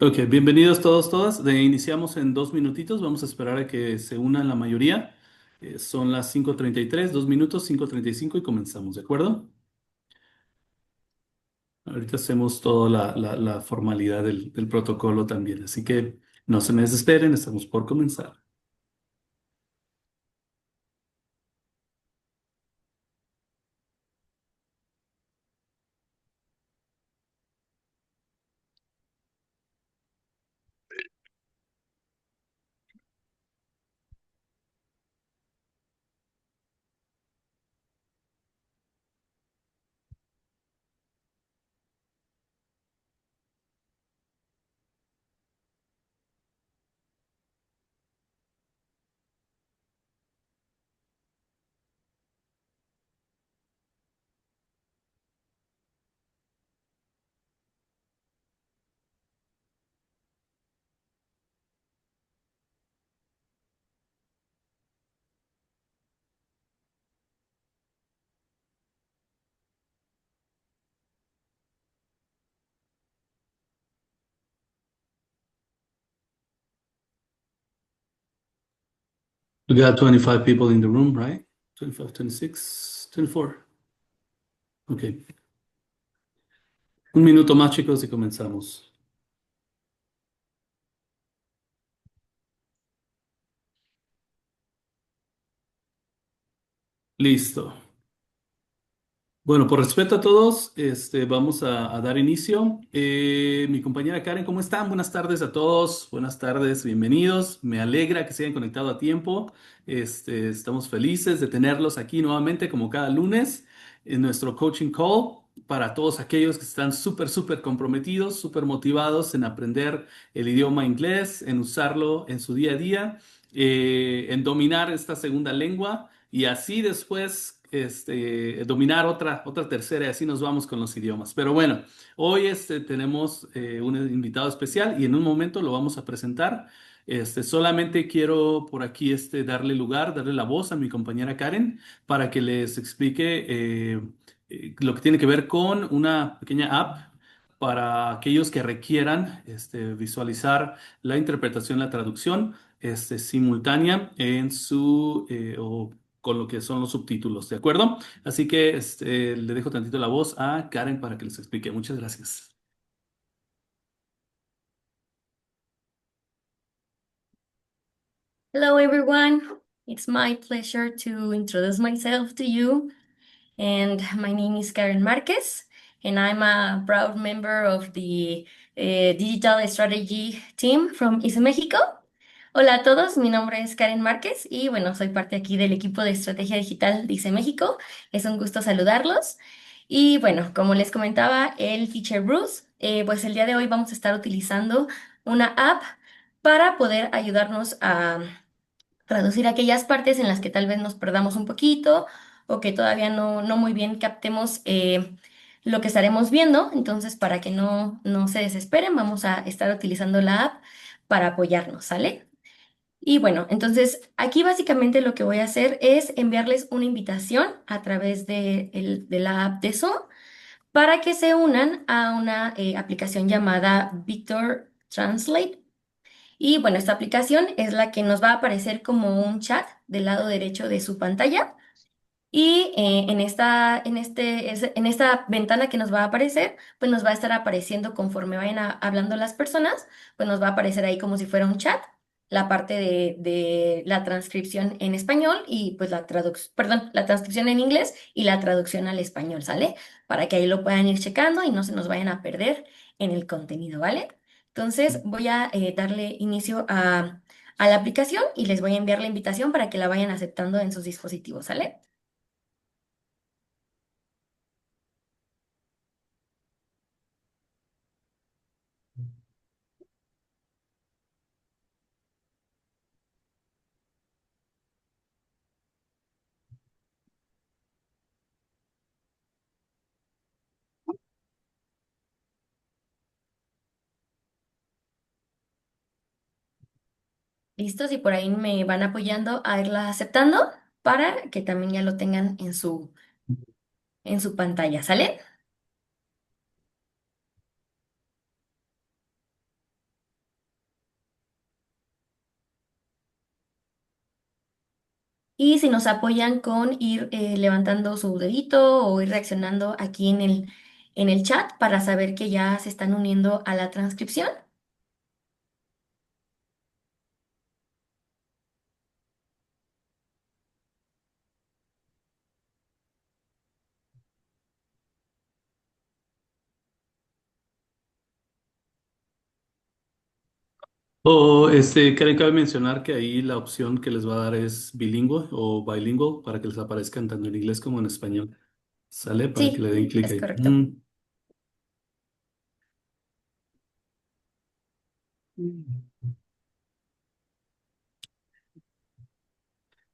Ok, bienvenidos todos, todas. Iniciamos en 2 minutitos. Vamos a esperar a que se unan la mayoría. Son las 5:33, 2 minutos, 5:35 y comenzamos, ¿de acuerdo? Ahorita hacemos toda la formalidad del protocolo también, así que no se me desesperen, estamos por comenzar. We got 25 people in the room, right? 25, 26, 24. Ok. Un minuto más, chicos, y comenzamos. Listo. Bueno, por respeto a todos, vamos a dar inicio. Mi compañera Karen, ¿cómo están? Buenas tardes a todos. Buenas tardes, bienvenidos. Me alegra que se hayan conectado a tiempo. Estamos felices de tenerlos aquí nuevamente, como cada lunes, en nuestro coaching call para todos aquellos que están súper, súper comprometidos, súper motivados en aprender el idioma inglés, en usarlo en su día a día, en dominar esta segunda lengua y así después dominar otra tercera y así nos vamos con los idiomas. Pero bueno, hoy tenemos un invitado especial y en un momento lo vamos a presentar. Solamente quiero por aquí darle lugar, darle la voz a mi compañera Karen para que les explique lo que tiene que ver con una pequeña app para aquellos que requieran visualizar la interpretación, la traducción simultánea en su o con lo que son los subtítulos, ¿de acuerdo? Así que le dejo tantito la voz a Karen para que les explique. Muchas gracias. Hello, everyone. It's my pleasure to introduce myself to you. And my name is Karen Marquez, and I'm a proud member of the Digital Strategy Team from ICE México. Hola a todos, mi nombre es Karen Márquez y bueno, soy parte aquí del equipo de estrategia digital de ICE México. Es un gusto saludarlos. Y bueno, como les comentaba el teacher Bruce, pues el día de hoy vamos a estar utilizando una app para poder ayudarnos a traducir aquellas partes en las que tal vez nos perdamos un poquito o que todavía no muy bien captemos lo que estaremos viendo. Entonces, para que no se desesperen, vamos a estar utilizando la app para apoyarnos, ¿sale? Y bueno, entonces aquí básicamente lo que voy a hacer es enviarles una invitación a través de la app de Zoom para que se unan a una aplicación llamada Victor Translate. Y bueno, esta aplicación es la que nos va a aparecer como un chat del lado derecho de su pantalla. Y en esta ventana que nos va a aparecer, pues nos va a estar apareciendo conforme vayan hablando las personas, pues nos va a aparecer ahí como si fuera un chat, la parte de la transcripción en español y pues perdón, la transcripción en inglés y la traducción al español, ¿sale? Para que ahí lo puedan ir checando y no se nos vayan a perder en el contenido, ¿vale? Entonces voy a darle inicio a la aplicación y les voy a enviar la invitación para que la vayan aceptando en sus dispositivos, ¿sale? ¿Listos? Y por ahí me van apoyando a irla aceptando para que también ya lo tengan en su pantalla, ¿sale? Y si nos apoyan con ir levantando su dedito o ir reaccionando aquí en el chat para saber que ya se están uniendo a la transcripción. O Karen, cabe mencionar que ahí la opción que les va a dar es bilingüe o bilingual para que les aparezcan tanto en inglés como en español. ¿Sale? Para que Sí, le den clic es ahí. correcto.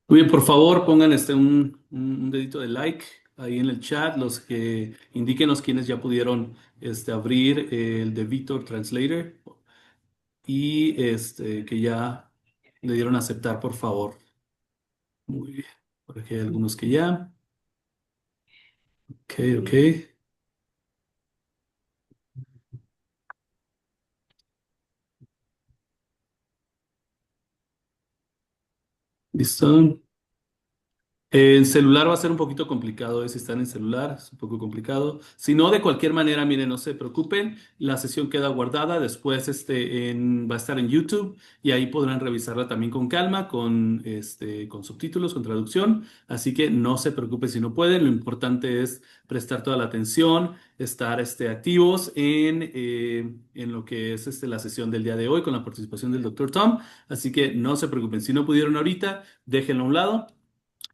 Muy bien, por favor, pongan un dedito de like ahí en el chat, los que indíquenos quienes ya pudieron abrir el de Victor Translator y que ya le dieron a aceptar, por favor. Muy bien. Por aquí hay algunos que ya. Ok, ok. Listo. En celular va a ser un poquito complicado, si están en celular, es un poco complicado. Si no, de cualquier manera, miren, no se preocupen, la sesión queda guardada, después va a estar en YouTube y ahí podrán revisarla también con calma, con subtítulos, con traducción. Así que no se preocupen si no pueden, lo importante es prestar toda la atención, estar activos en lo que es la sesión del día de hoy con la participación del Dr. Tom. Así que no se preocupen, si no pudieron ahorita, déjenlo a un lado.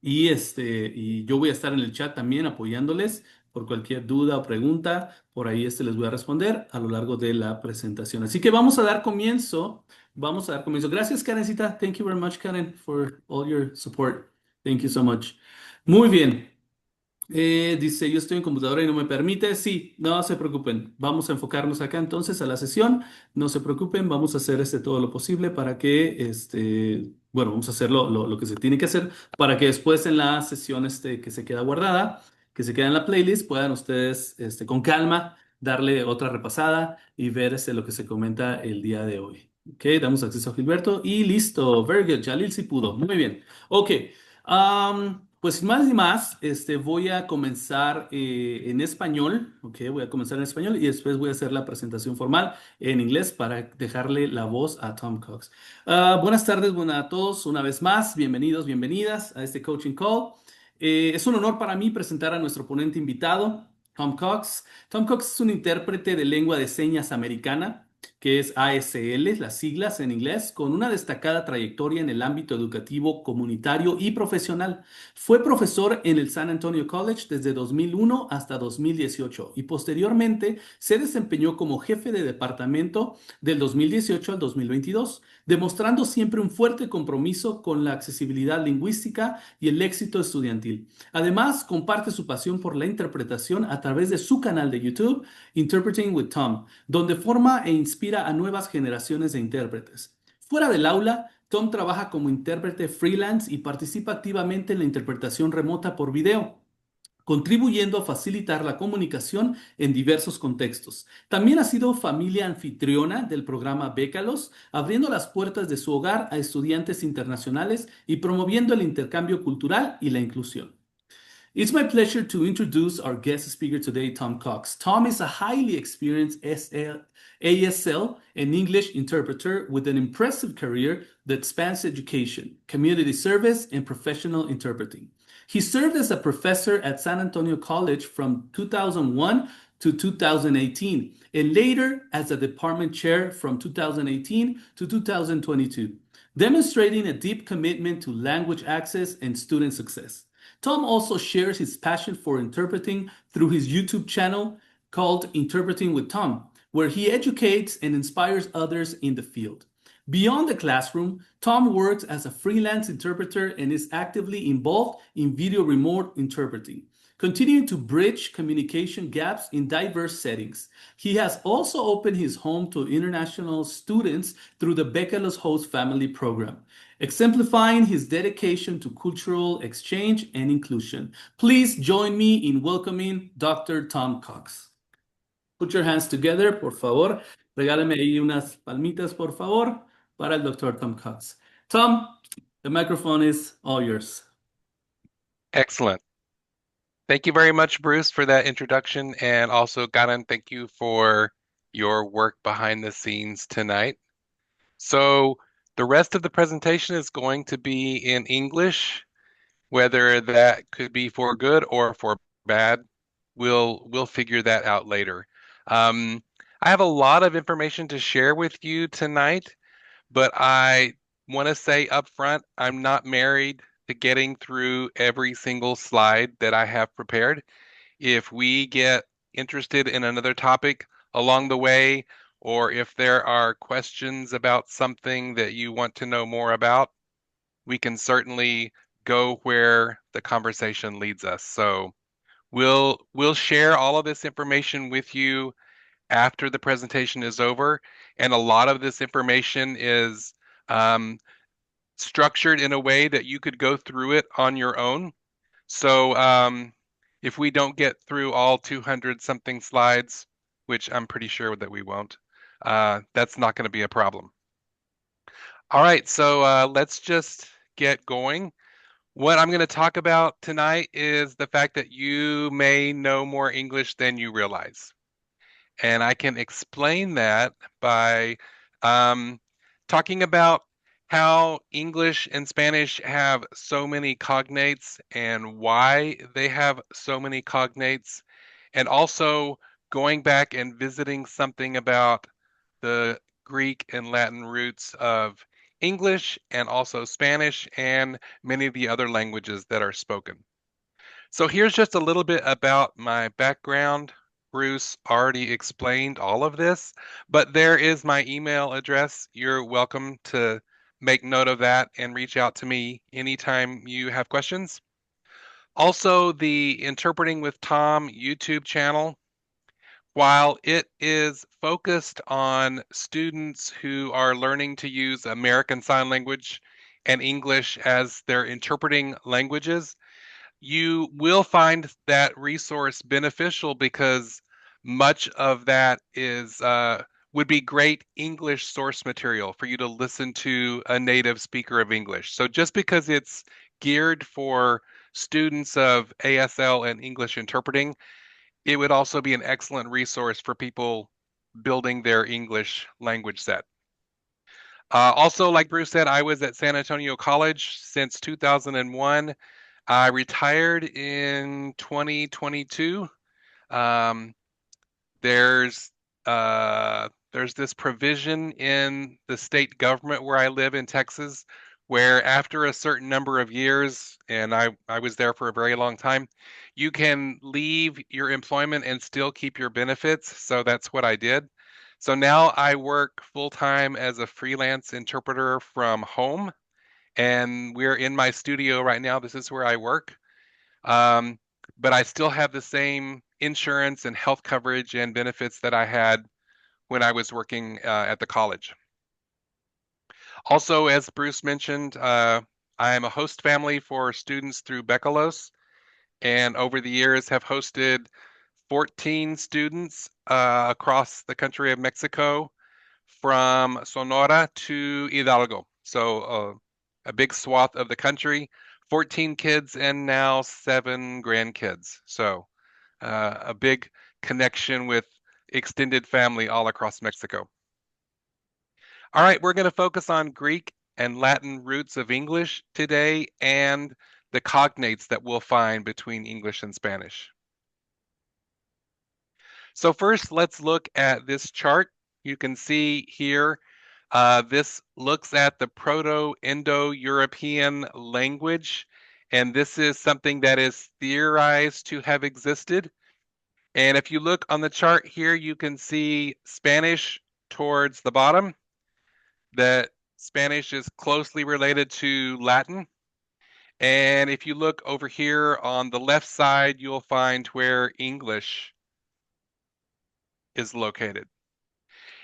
Y yo voy a estar en el chat también apoyándoles por cualquier duda o pregunta. Por ahí les voy a responder a lo largo de la presentación. Así que vamos a dar comienzo. Vamos a dar comienzo. Gracias, Karencita. Thank you very much, Karen, for all your support. Thank you so much. Muy bien. Dice, yo estoy en computadora y no me permite. Sí, no se preocupen. Vamos a enfocarnos acá entonces a la sesión. No se preocupen, vamos a hacer todo lo posible para que, bueno, vamos a hacer lo que se tiene que hacer para que después en la sesión que se queda guardada, que se queda en la playlist, puedan ustedes con calma darle otra repasada y ver lo que se comenta el día de hoy. Ok, damos acceso a Gilberto y listo. Very good. Jalil sí pudo. Muy bien. Ok. Pues sin más ni más, voy a comenzar en español, ¿ok? Voy a comenzar en español y después voy a hacer la presentación formal en inglés para dejarle la voz a Tom Cox. Buenas tardes, buenas a todos, una vez más, bienvenidos, bienvenidas a este coaching call. Es un honor para mí presentar a nuestro ponente invitado, Tom Cox. Tom Cox es un intérprete de lengua de señas americana que es ASL, las siglas en inglés, con una destacada trayectoria en el ámbito educativo, comunitario y profesional. Fue profesor en el San Antonio College desde 2001 hasta 2018 y posteriormente se desempeñó como jefe de departamento del 2018 al 2022, demostrando siempre un fuerte compromiso con la accesibilidad lingüística y el éxito estudiantil. Además, comparte su pasión por la interpretación a través de su canal de YouTube, Interpreting with Tom, donde forma e inspira a nuevas generaciones de intérpretes. Fuera del aula, Tom trabaja como intérprete freelance y participa activamente en la interpretación remota por video, contribuyendo a facilitar la comunicación en diversos contextos. También ha sido familia anfitriona del programa Bécalos, abriendo las puertas de su hogar a estudiantes internacionales y promoviendo el intercambio cultural y la inclusión. It's my pleasure to introduce our guest speaker today, Tom Cox. Tom is a highly experienced ASL and English interpreter with an impressive career that spans education, community service, and professional interpreting. He served as a professor at San Antonio College from 2001 to 2018, and later as a department chair from 2018 to 2022, demonstrating a deep commitment to language access and student success. Tom also shares his passion for interpreting through his YouTube channel called Interpreting with Tom, where he educates and inspires others in the field. Beyond the classroom, Tom works as a freelance interpreter and is actively involved in video remote interpreting, continuing to bridge communication gaps in diverse settings. He has also opened his home to international students through the Beckelos Host Family Program, exemplifying his dedication to cultural exchange and inclusion. Please join me in welcoming Dr. Tom Cox. Put your hands together, por favor. Regálame ahí unas palmitas, por favor, para el Dr. Tom Cox. Tom, the microphone is all yours. Excellent. Thank you very much, Bruce, for that introduction. And also, Garan, thank you for your work behind the scenes tonight. So, the rest of the presentation is going to be in English, whether that could be for good or for bad. We'll figure that out later. Um, I have a lot of information to share with you tonight, but I want to say up front, I'm not married to getting through every single slide that I have prepared. If we get interested in another topic along the way, or if there are questions about something that you want to know more about, we can certainly go where the conversation leads us. So we'll share all of this information with you after the presentation is over, and a lot of this information is um, structured in a way that you could go through it on your own. So if we don't get through all 200 something slides, which I'm pretty sure that we won't, that's not going to be a problem. All right, so let's just get going. What I'm going to talk about tonight is the fact that you may know more English than you realize. And I can explain that by um, talking about how English and Spanish have so many cognates and why they have so many cognates, and also going back and visiting something about the Greek and Latin roots of English and also Spanish and many of the other languages that are spoken. So here's just a little bit about my background. Bruce already explained all of this, but there is my email address. You're welcome to make note of that and reach out to me anytime you have questions. Also, the Interpreting with Tom YouTube channel, while it is focused on students who are learning to use American Sign Language and English as their interpreting languages, you will find that resource beneficial because much of that is would be great English source material for you to listen to a native speaker of English. So just because it's geared for students of ASL and English interpreting, it would also be an excellent resource for people building their English language set. Also, like Bruce said, I was at San Antonio College since 2001. I retired in 2022. Um, there's there's this provision in the state government where I live in Texas, where after a certain number of years, and I was there for a very long time, you can leave your employment and still keep your benefits. So that's what I did. So now I work full time as a freelance interpreter from home, and we're in my studio right now. This is where I work. Um, but I still have the same insurance and health coverage and benefits that I had when I was working at the college. Also, as Bruce mentioned, I am a host family for students through Beckelos, and over the years have hosted 14 students across the country of Mexico, from Sonora to Hidalgo. So a big swath of the country, 14 kids and now 7 grandkids. So a big connection with extended family all across Mexico. All right, we're going to focus on Greek and Latin roots of English today and the cognates that we'll find between English and Spanish. So first, let's look at this chart. You can see here, this looks at the Proto-Indo-European language, and this is something that is theorized to have existed. And if you look on the chart here, you can see Spanish towards the bottom, that Spanish is closely related to Latin. And if you look over here on the left side, you'll find where English is located.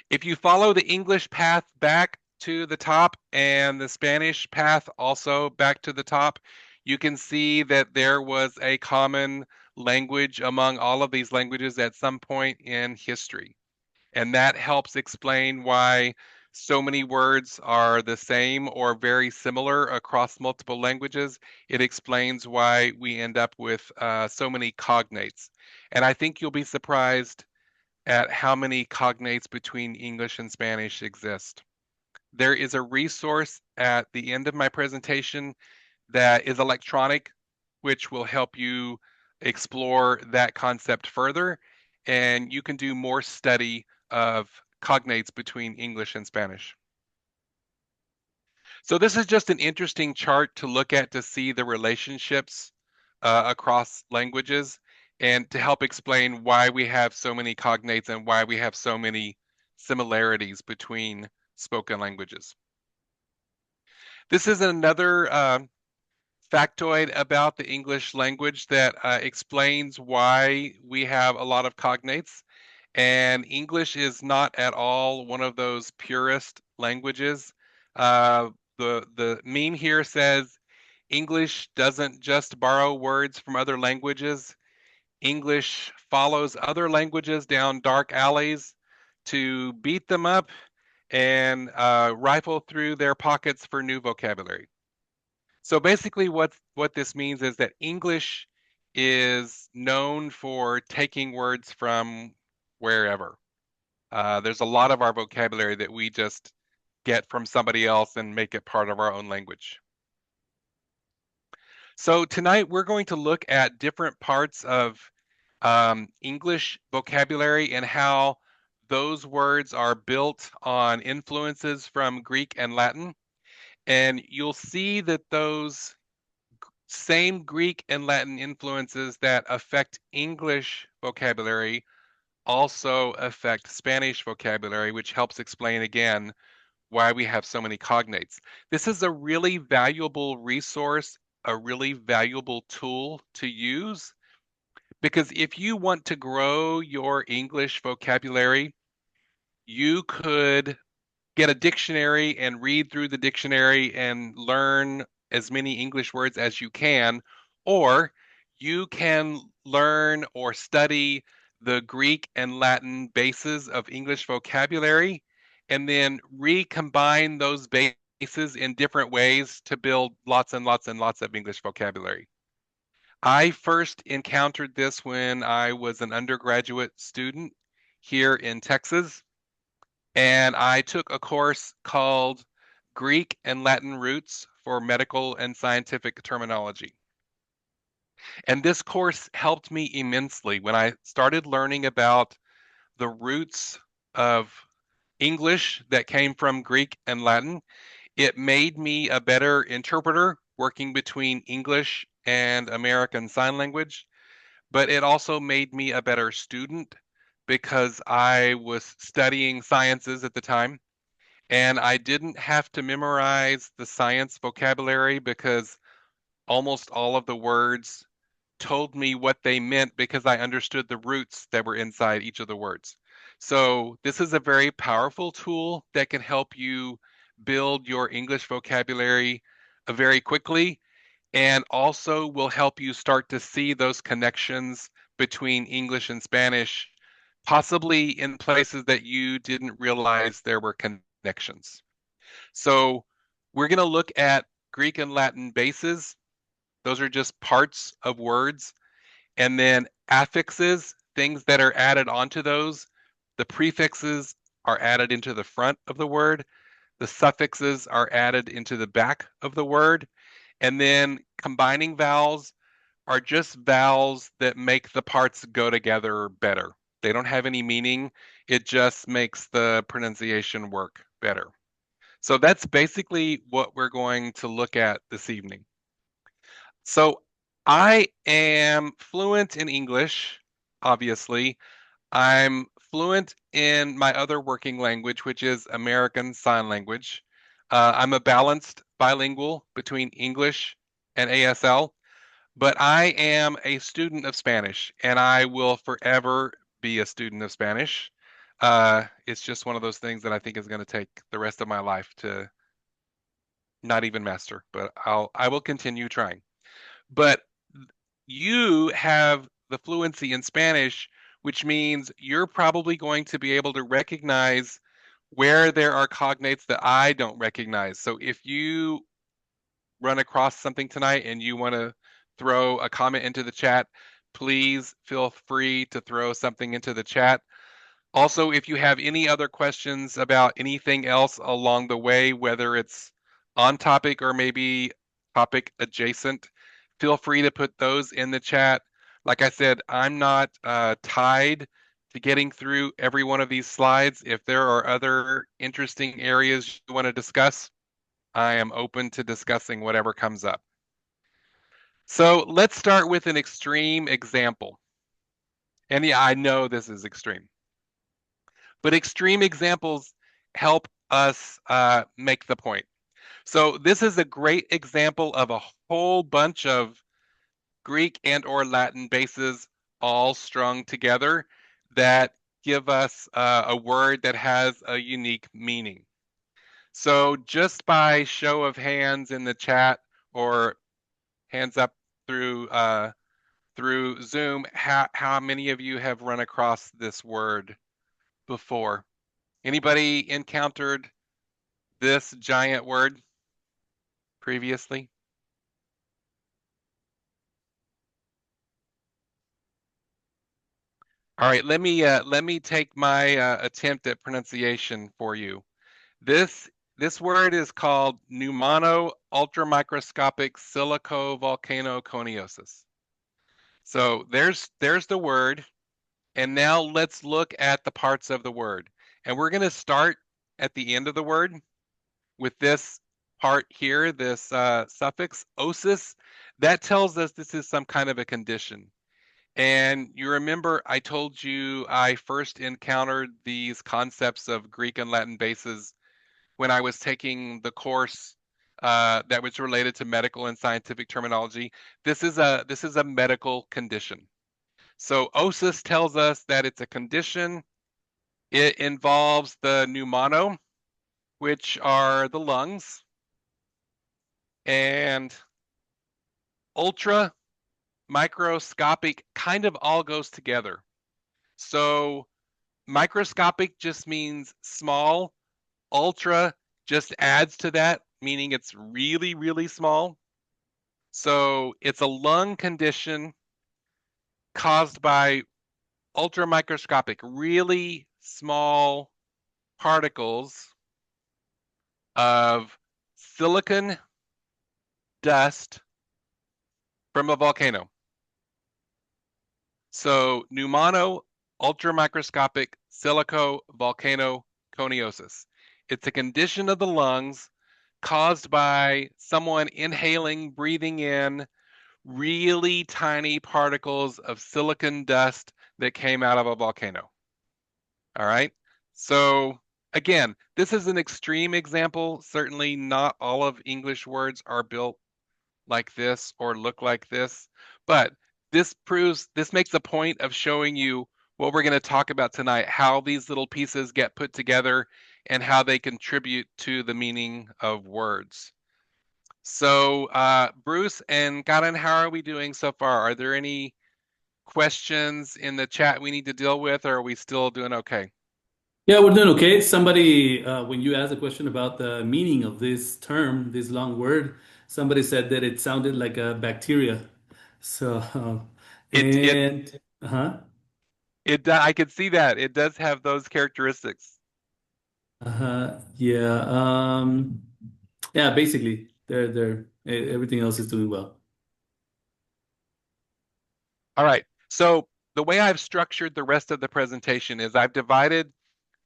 If you follow the English path back to the top and the Spanish path also back to the top, you can see that there was a common language among all of these languages at some point in history. And that helps explain why so many words are the same or very similar across multiple languages, it explains why we end up with so many cognates. And I think you'll be surprised at how many cognates between English and Spanish exist. There is a resource at the end of my presentation that is electronic, which will help you explore that concept further. And you can do more study of cognates between English and Spanish. So this is just an interesting chart to look at to see the relationships across languages and to help explain why we have so many cognates and why we have so many similarities between spoken languages. This is another factoid about the English language that explains why we have a lot of cognates. And English is not at all one of those purist languages. The meme here says English doesn't just borrow words from other languages. English follows other languages down dark alleys to beat them up and rifle through their pockets for new vocabulary. So basically what this means is that English is known for taking words from wherever. There's a lot of our vocabulary that we just get from somebody else and make it part of our own language. So tonight we're going to look at different parts of English vocabulary and how those words are built on influences from Greek and Latin. And you'll see that those same Greek and Latin influences that affect English vocabulary also affect Spanish vocabulary, which helps explain again why we have so many cognates. This is a really valuable resource, a really valuable tool to use, because if you want to grow your English vocabulary, you could get a dictionary and read through the dictionary and learn as many English words as you can, or you can learn or study the Greek and Latin bases of English vocabulary and then recombine those bases in different ways to build lots and lots and lots of English vocabulary. I first encountered this when I was an undergraduate student here in Texas, and I took a course called Greek and Latin Roots for Medical and Scientific Terminology. And this course helped me immensely when I started learning about the roots of English that came from Greek and Latin. It made me a better interpreter working between English and American Sign Language, but it also made me a better student because I was studying sciences at the time and I didn't have to memorize the science vocabulary because almost all of the words told me what they meant because I understood the roots that were inside each of the words. So this is a very powerful tool that can help you build your English vocabulary very quickly and also will help you start to see those connections between English and Spanish, possibly in places that you didn't realize there were connections. So we're going to look at Greek and Latin bases. Those are just parts of words. And then affixes, things that are added onto those. The prefixes are added into the front of the word. The suffixes are added into the back of the word. And then combining vowels are just vowels that make the parts go together better. They don't have any meaning. It just makes the pronunciation work better. So that's basically what we're going to look at this evening. So I am fluent in English, obviously. I'm fluent in my other working language, which is American Sign Language. I'm a balanced bilingual between English and ASL, but I am a student of Spanish, and I will forever be a student of Spanish. It's just one of those things that I think is going to take the rest of my life to not even master, but I will continue trying. But you have the fluency in Spanish, which means you're probably going to be able to recognize where there are cognates that I don't recognize. So if you run across something tonight and you want to throw a comment into the chat, please feel free to throw something into the chat. Also, if you have any other questions about anything else along the way, whether it's on topic or maybe topic adjacent, feel free to put those in the chat. Like I said, I'm not tied to getting through every one of these slides. If there are other interesting areas you want to discuss, I am open to discussing whatever comes up. So let's start with an extreme example. And yeah, I know this is extreme, but extreme examples help us make the point. So this is a great example of a whole bunch of Greek and or Latin bases all strung together that give us a word that has a unique meaning. So just by show of hands in the chat or hands up through Zoom, how many of you have run across this word before? Anybody encountered this giant word previously? All right, let me take my attempt at pronunciation for you. This word is called pneumono ultramicroscopic silicovolcanoconiosis. So there's the word, and now let's look at the parts of the word. And we're going to start at the end of the word with this part here, this suffix osis. That tells us this is some kind of a condition. And you remember I told you I first encountered these concepts of Greek and Latin bases when I was taking the course that was related to medical and scientific terminology. This is a medical condition. So osis tells us that it's a condition. It involves the pneumono, which are the lungs, and ultra microscopic kind of all goes together. So microscopic just means small. Ultra just adds to that, meaning it's really, really small. So it's a lung condition caused by ultramicroscopic, really small particles of silicon dust from a volcano. So pneumono ultramicroscopic silicovolcanoconiosis. It's a condition of the lungs caused by someone inhaling, breathing in really tiny particles of silicon dust that came out of a volcano. All right. So again, this is an extreme example. Certainly not all of English words are built like this or look like this, but this makes a point of showing you what we're going to talk about tonight, how these little pieces get put together and how they contribute to the meaning of words. So Bruce and Karen, how are we doing so far? Are there any questions in the chat we need to deal with, or are we still doing okay? Yeah, we're doing okay. Somebody, when you asked a question about the meaning of this term, this long word, somebody said that it sounded like a bacteria. So, It it and, uh-huh, I could see that. It does have those characteristics. yeah, yeah, basically, everything else is doing well. All right. So the way I've structured the rest of the presentation is I've divided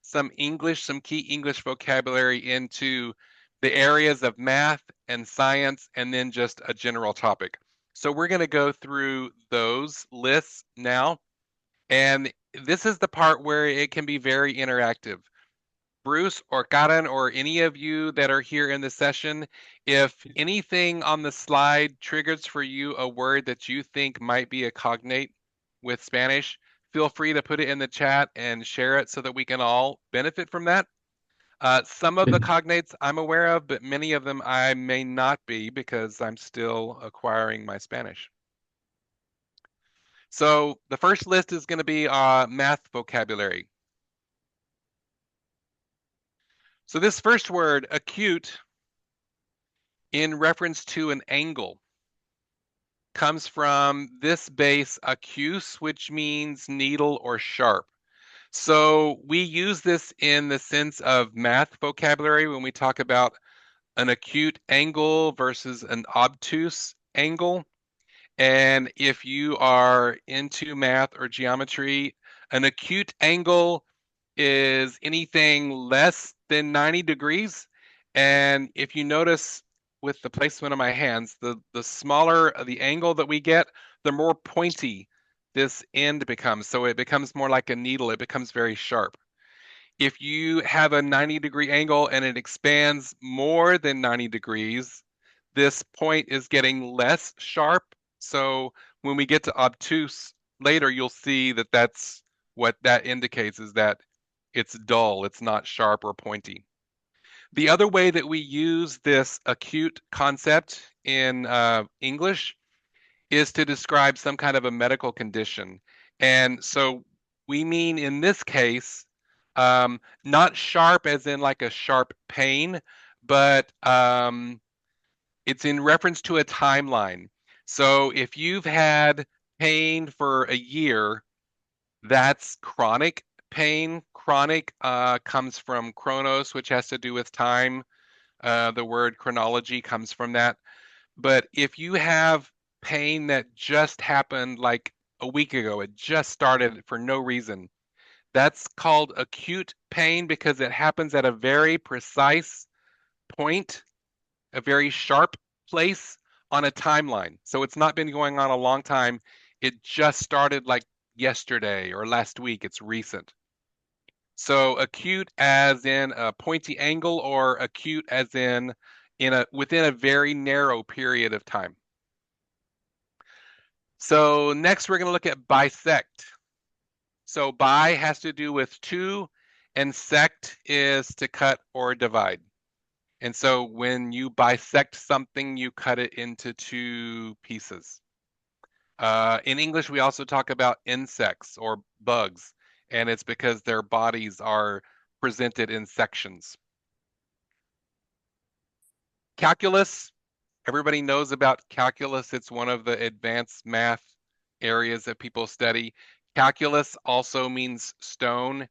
some key English vocabulary into the areas of math and science, and then just a general topic. So we're going to go through those lists now. And this is the part where it can be very interactive. Bruce or Karen or any of you that are here in the session, if anything on the slide triggers for you a word that you think might be a cognate with Spanish, feel free to put it in the chat and share it so that we can all benefit from that. Some of the cognates I'm aware of, but many of them I may not be because I'm still acquiring my Spanish. So the first list is going to be math vocabulary. So this first word, acute, in reference to an angle, comes from this base acus, which means needle or sharp. So we use this in the sense of math vocabulary when we talk about an acute angle versus an obtuse angle. And if you are into math or geometry, an acute angle is anything less than 90 degrees. And if you notice with the placement of my hands, the smaller the angle that we get, the more pointy this end becomes. So it becomes more like a needle. It becomes very sharp. If you have a 90-degree angle and it expands more than 90 degrees, this point is getting less sharp. So when we get to obtuse later, you'll see that that's what that indicates, is that it's dull, it's not sharp or pointy. The other way that we use this acute concept in English is to describe some kind of a medical condition. And so we mean in this case, not sharp as in like a sharp pain, but it's in reference to a timeline. So if you've had pain for a year, that's chronic pain. Chronic comes from chronos, which has to do with time. The word chronology comes from that. But if you have pain that just happened like a week ago, it just started for no reason, that's called acute pain because it happens at a very precise point, a very sharp place on a timeline. So it's not been going on a long time. It just started like yesterday or last week. It's recent. So acute as in a pointy angle, or acute as in within a very narrow period of time. So next we're going to look at bisect. So bi has to do with two, and sect is to cut or divide. And so when you bisect something, you cut it into two pieces. In English, we also talk about insects or bugs, and it's because their bodies are presented in sections. Calculus, everybody knows about calculus. It's one of the advanced math areas that people study. Calculus also means stone,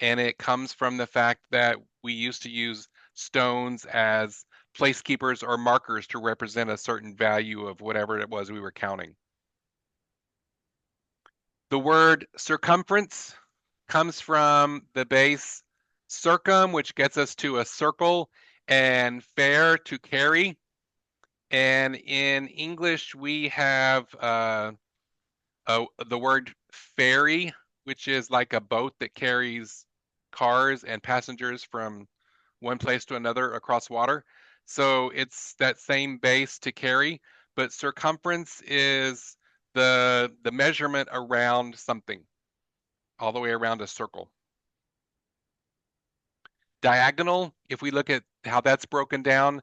and it comes from the fact that we used to use stones as placekeepers or markers to represent a certain value of whatever it was we were counting. The word circumference comes from the base circum, which gets us to a circle, and fare to carry. And in English, we have the word ferry, which is like a boat that carries cars and passengers from one place to another across water. So it's that same base to carry, but circumference is the measurement around something, all the way around a circle. Diagonal, if we look at how that's broken down,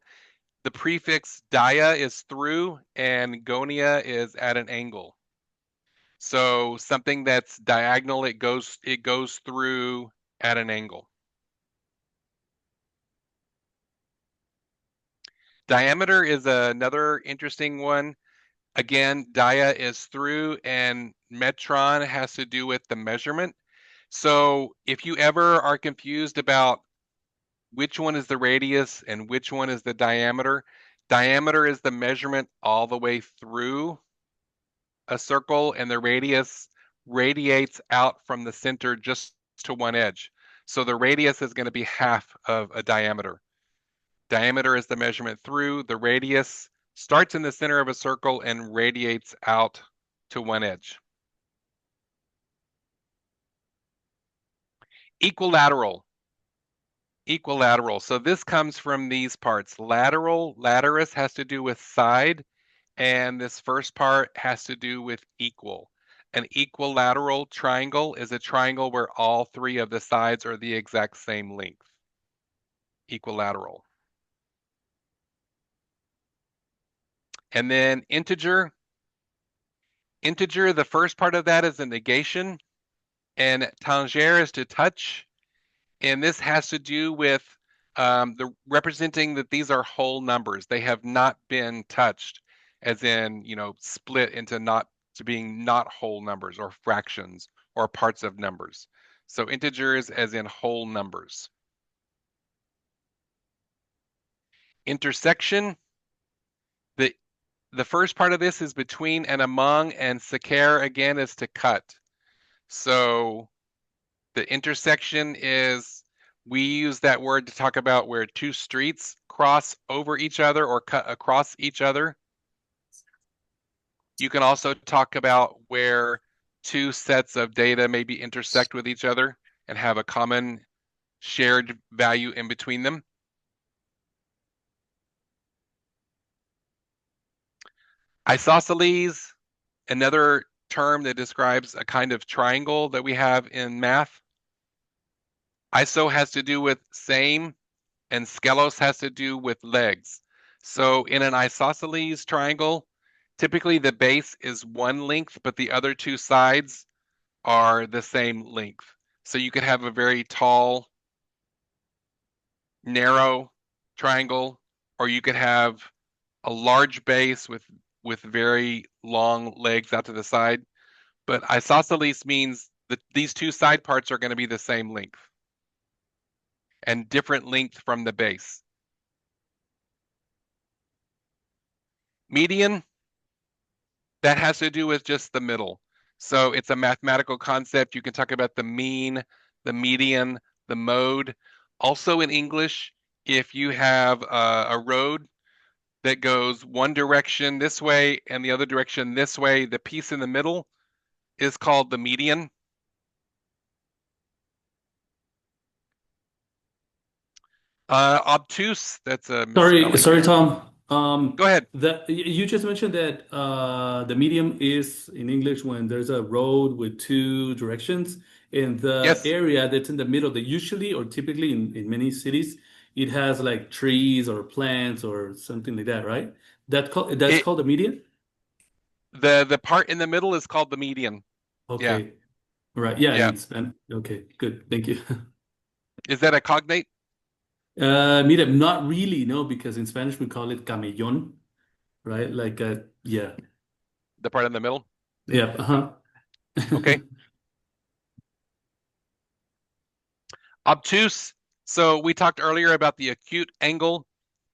the prefix dia is through and gonia is at an angle. So something that's diagonal, it goes through at an angle. Diameter is another interesting one. Again, dia is through and metron has to do with the measurement. So if you ever are confused about which one is the radius and which one is the diameter, diameter is the measurement all the way through a circle, and the radius radiates out from the center just to one edge. So the radius is going to be half of a diameter. Diameter is the measurement through. The radius starts in the center of a circle and radiates out to one edge. Equilateral. Equilateral. So this comes from these parts. Lateral, laterus has to do with side, and this first part has to do with equal. An equilateral triangle is a triangle where all three of the sides are the exact same length. Equilateral. And then integer. Integer, the first part of that is a negation, and tanger is to touch. And this has to do with the representing that these are whole numbers. They have not been touched, as in, split into not to being not whole numbers or fractions or parts of numbers. So integers as in whole numbers. Intersection, the first part of this is between and among, and secar again is to cut. So the intersection is, we use that word to talk about where two streets cross over each other or cut across each other. You can also talk about where two sets of data maybe intersect with each other and have a common shared value in between them. Isosceles, another term that describes a kind of triangle that we have in math. Iso has to do with same, and skelos has to do with legs. So in an isosceles triangle, typically the base is one length, but the other two sides are the same length. So you could have a very tall, narrow triangle, or you could have a large base with very long legs out to the side. But isosceles means that these two side parts are going to be the same length and different length from the base. Median, that has to do with just the middle. So it's a mathematical concept. You can talk about the mean, the median, the mode. Also in English, if you have a road that goes one direction this way and the other direction this way, the piece in the middle is called the median. Obtuse, that's a Sorry, misspelling. sorry, Tom. Go ahead. You just mentioned that the medium is in English when there's a road with two directions, and the Yes. area that's in the middle, that usually or typically in many cities, it has like trees or plants or something like that, right? That's It called the median? the part in the middle is called the median. Yeah. Okay. Right. Yeah, Yeah. in Spanish. Okay, good. Thank you. Is that a cognate? Medium, not really, no, because in Spanish we call it camellón, right? Like yeah. The part in the middle? Yeah, uh-huh. Okay. Obtuse. So we talked earlier about the acute angle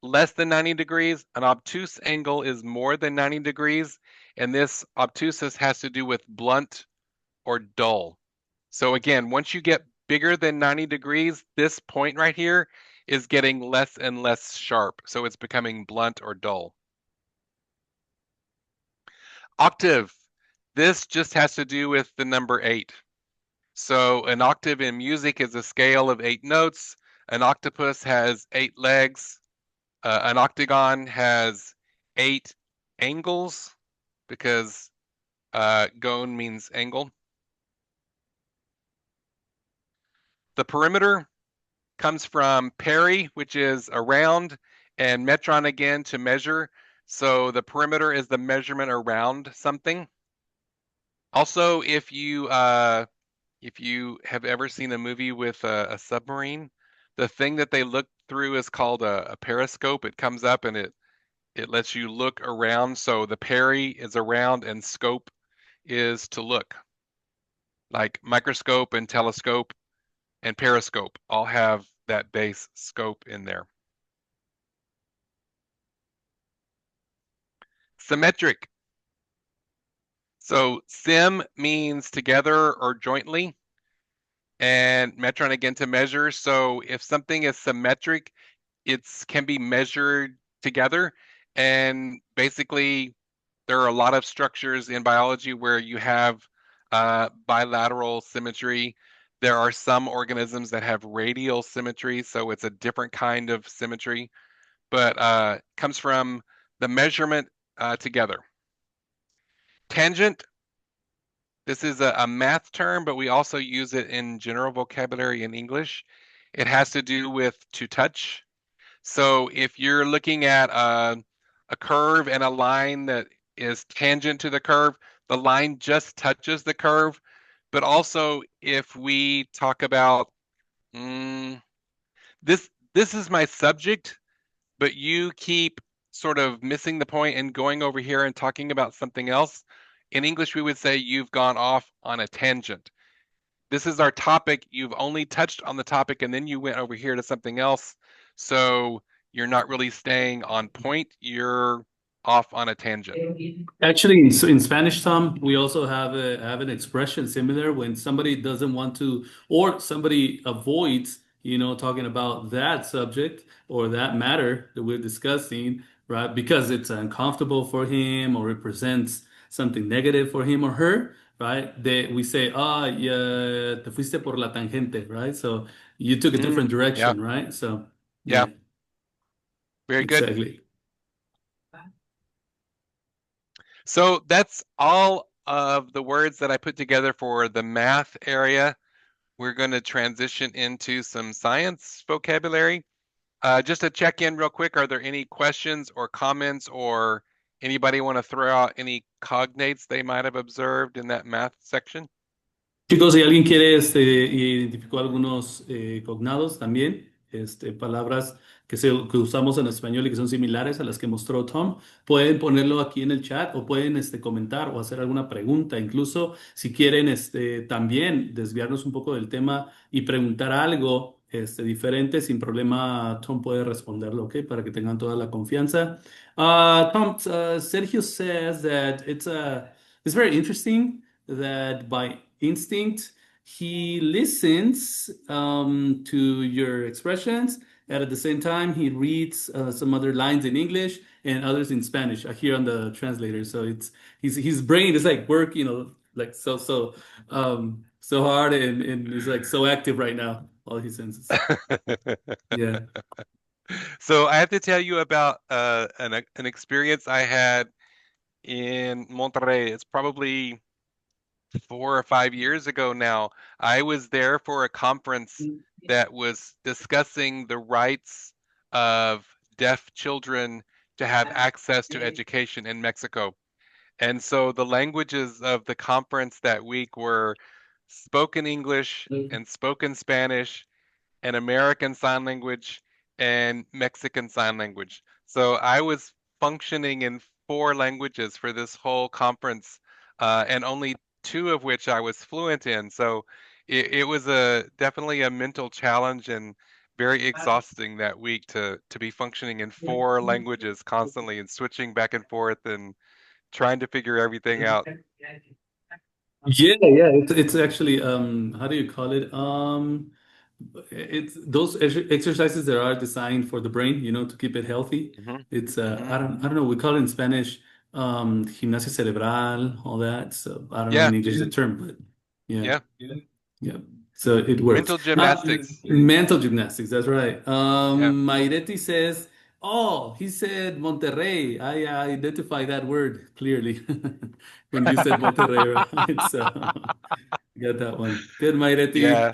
less than 90 degrees. An obtuse angle is more than 90 degrees. And this obtusus has to do with blunt or dull. So again, once you get bigger than 90 degrees, this point right here is getting less and less sharp. So it's becoming blunt or dull. Octave. This just has to do with the number 8. So an octave in music is a scale of 8 notes. An octopus has 8 legs. An octagon has 8 angles because gon means angle. The perimeter comes from peri, which is around, and metron again to measure. So the perimeter is the measurement around something. Also, if you have ever seen a movie with a submarine, the thing that they look through is called a periscope. It comes up and it lets you look around. So the peri is around and scope is to look. Like microscope and telescope and periscope all have that base scope in there. Symmetric. So sim means together or jointly, and metron again to measure. So if something is symmetric, it can be measured together. And basically, there are a lot of structures in biology where you have bilateral symmetry. There are some organisms that have radial symmetry, so it's a different kind of symmetry, but comes from the measurement together. Tangent, this is a math term, but we also use it in general vocabulary in English. It has to do with to touch. So if you're looking at a curve and a line that is tangent to the curve, the line just touches the curve. But also if we talk about this this is my subject, but you keep sort of missing the point and going over here and talking about something else. In English, we would say you've gone off on a tangent. This is our topic. You've only touched on the topic and then you went over here to something else. So you're not really staying on point. You're off on a tangent. Actually, in Spanish, Tom, we also have an expression similar when somebody doesn't want to, or somebody avoids, talking about that subject or that matter that we're discussing, right? Because it's uncomfortable for him or represents something negative for him or her, right? We say, ya te fuiste por la tangente, right? So you took a different Yeah. direction, right? So, Yeah. Very good. exactly. So that's all of the words that I put together for the math area. We're going to transition into some science vocabulary. Just to check in real quick, are there any questions or comments, or anybody want to throw out any cognates they might have observed in that math section? Chicos, si alguien quiere, identificó algunos cognados también, palabras que usamos en español y que son similares a las que mostró Tom, pueden ponerlo aquí en el chat o pueden, comentar o hacer alguna pregunta. Incluso si quieren, también desviarnos un poco del tema y preguntar algo, diferente, sin problema, Tom puede responderlo, ¿ok? Para que tengan toda la confianza. Tom, Sergio says that it's very interesting that by instinct he listens to your expressions, and at the same time he reads some other lines in English and others in Spanish here on the translator. So it's his brain is like working, like so hard, and he's like so active right now, all his senses. Yeah. So I have to tell you about an experience I had in Monterrey. It's probably 4 or 5 years ago now. I was there for a conference that was discussing the rights of deaf children to have access to education in Mexico. And so the languages of the conference that week were spoken English and spoken Spanish and American Sign Language and Mexican Sign Language. So I was functioning in 4 languages for this whole conference, and only 2 of which I was fluent in. So it was definitely a mental challenge and very exhausting that week to be functioning in 4 languages constantly and switching back and forth and trying to figure everything out. Yeah, it's actually how do you call it? It's those exercises that are designed for the brain, to keep it healthy. It's I don't know, we call it in Spanish gimnasia cerebral, all that. So I don't know in English the term, but yeah. So it works. Mental gymnastics. Mental gymnastics, that's right. Maireti says, oh, he said Monterrey. I identify that word clearly when you said Monterrey, right? So got that one. Good, Maireti. Yeah.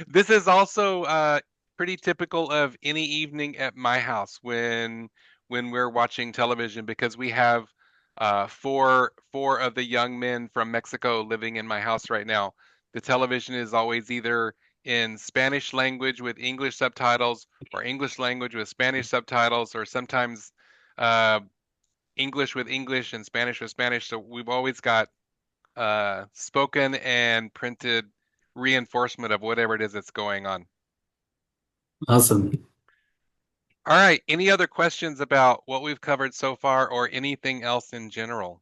This is also pretty typical of any evening at my house when we're watching television, because we have four of the young men from Mexico living in my house right now. The television is always either in Spanish language with English subtitles, or English language with Spanish subtitles, or sometimes English with English and Spanish with Spanish. So we've always got spoken and printed reinforcement of whatever it is that's going on. Awesome. All right. Any other questions about what we've covered so far, or anything else in general?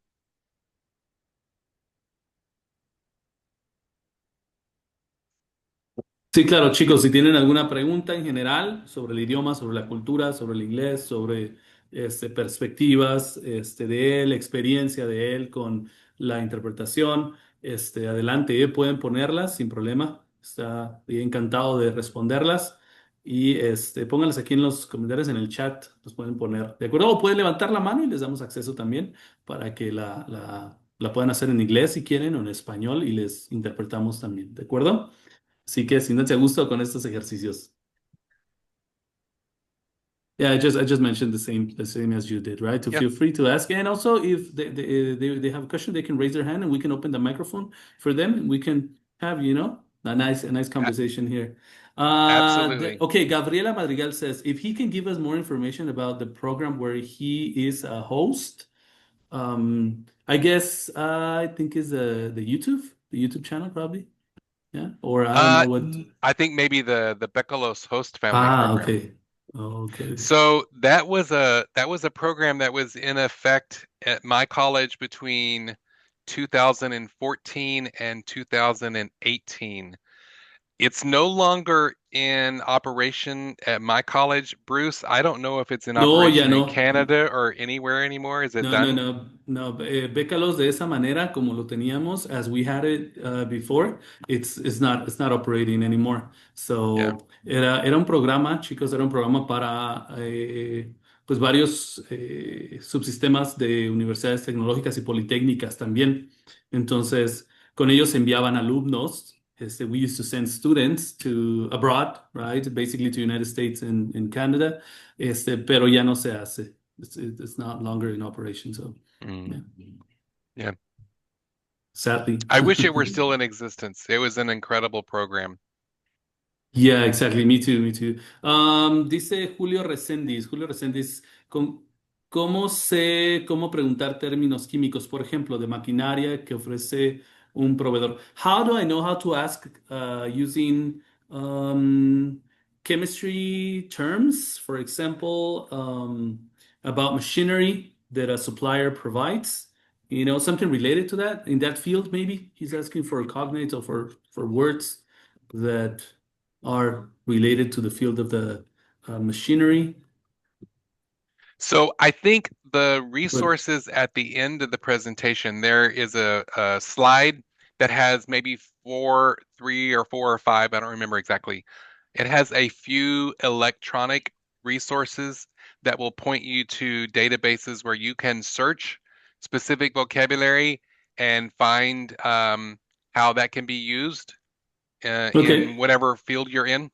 Sí, claro, chicos, si tienen alguna pregunta en general sobre el idioma, sobre la cultura, sobre el inglés, sobre perspectivas de él, experiencia de él con la interpretación, adelante, pueden ponerlas sin problema. Está encantado de responderlas. Y pónganlas aquí en los comentarios, en el chat, los pueden poner. ¿De acuerdo? O pueden levantar la mano y les damos acceso también para que la puedan hacer en inglés si quieren, o en español, y les interpretamos también. ¿De acuerdo? Así que siéntense a gusto con estos ejercicios. Yeah, I just mentioned the same as you did, right? To feel free to ask, and also if they have a question, they can raise their hand, and we can open the microphone for them, and we can have a nice conversation here. Absolutely. Okay, Gabriela Madrigal says if he can give us more information about the program where he is a host, I guess I think is the YouTube channel probably. Yeah, or I don't Uh, know what. I think maybe the Bekalos host family Ah, program. okay. Oh, okay. So that was a program that was in effect at my college between 2014 and 2018. It's no longer in operation at my college, Bruce. I don't know if it's in No, ya operation in no. Canada or anywhere anymore. Is it No, no, done? no, no. Bécalos de esa manera como lo teníamos, as we had it before, it's not operating anymore. Yeah. So era un programa, chicos, era un programa para pues varios subsistemas de universidades tecnológicas y politécnicas también. Entonces, con ellos enviaban alumnos. We used to send students to abroad, right? Basically to United States and Canada. Pero ya no se hace. It's not longer in operation. So, Mm, yeah, yeah. sadly. I wish it were still in existence. It was an incredible program. Yeah, exactly. Me too, me too. Dice Julio Reséndiz, ¿cómo preguntar términos químicos, por ejemplo, de maquinaria que ofrece un proveedor? How do I know how to ask using um, chemistry terms, for example, about machinery that a supplier provides? Something related to that in that field, maybe he's asking for cognates or for words that are related to the field of the machinery. So I think the But resources at the end of the presentation, there is a slide that has maybe three or four or five, I don't remember exactly. It has a few electronic resources that will point you to databases where you can search specific vocabulary and find how that can be used in okay, whatever field you're in.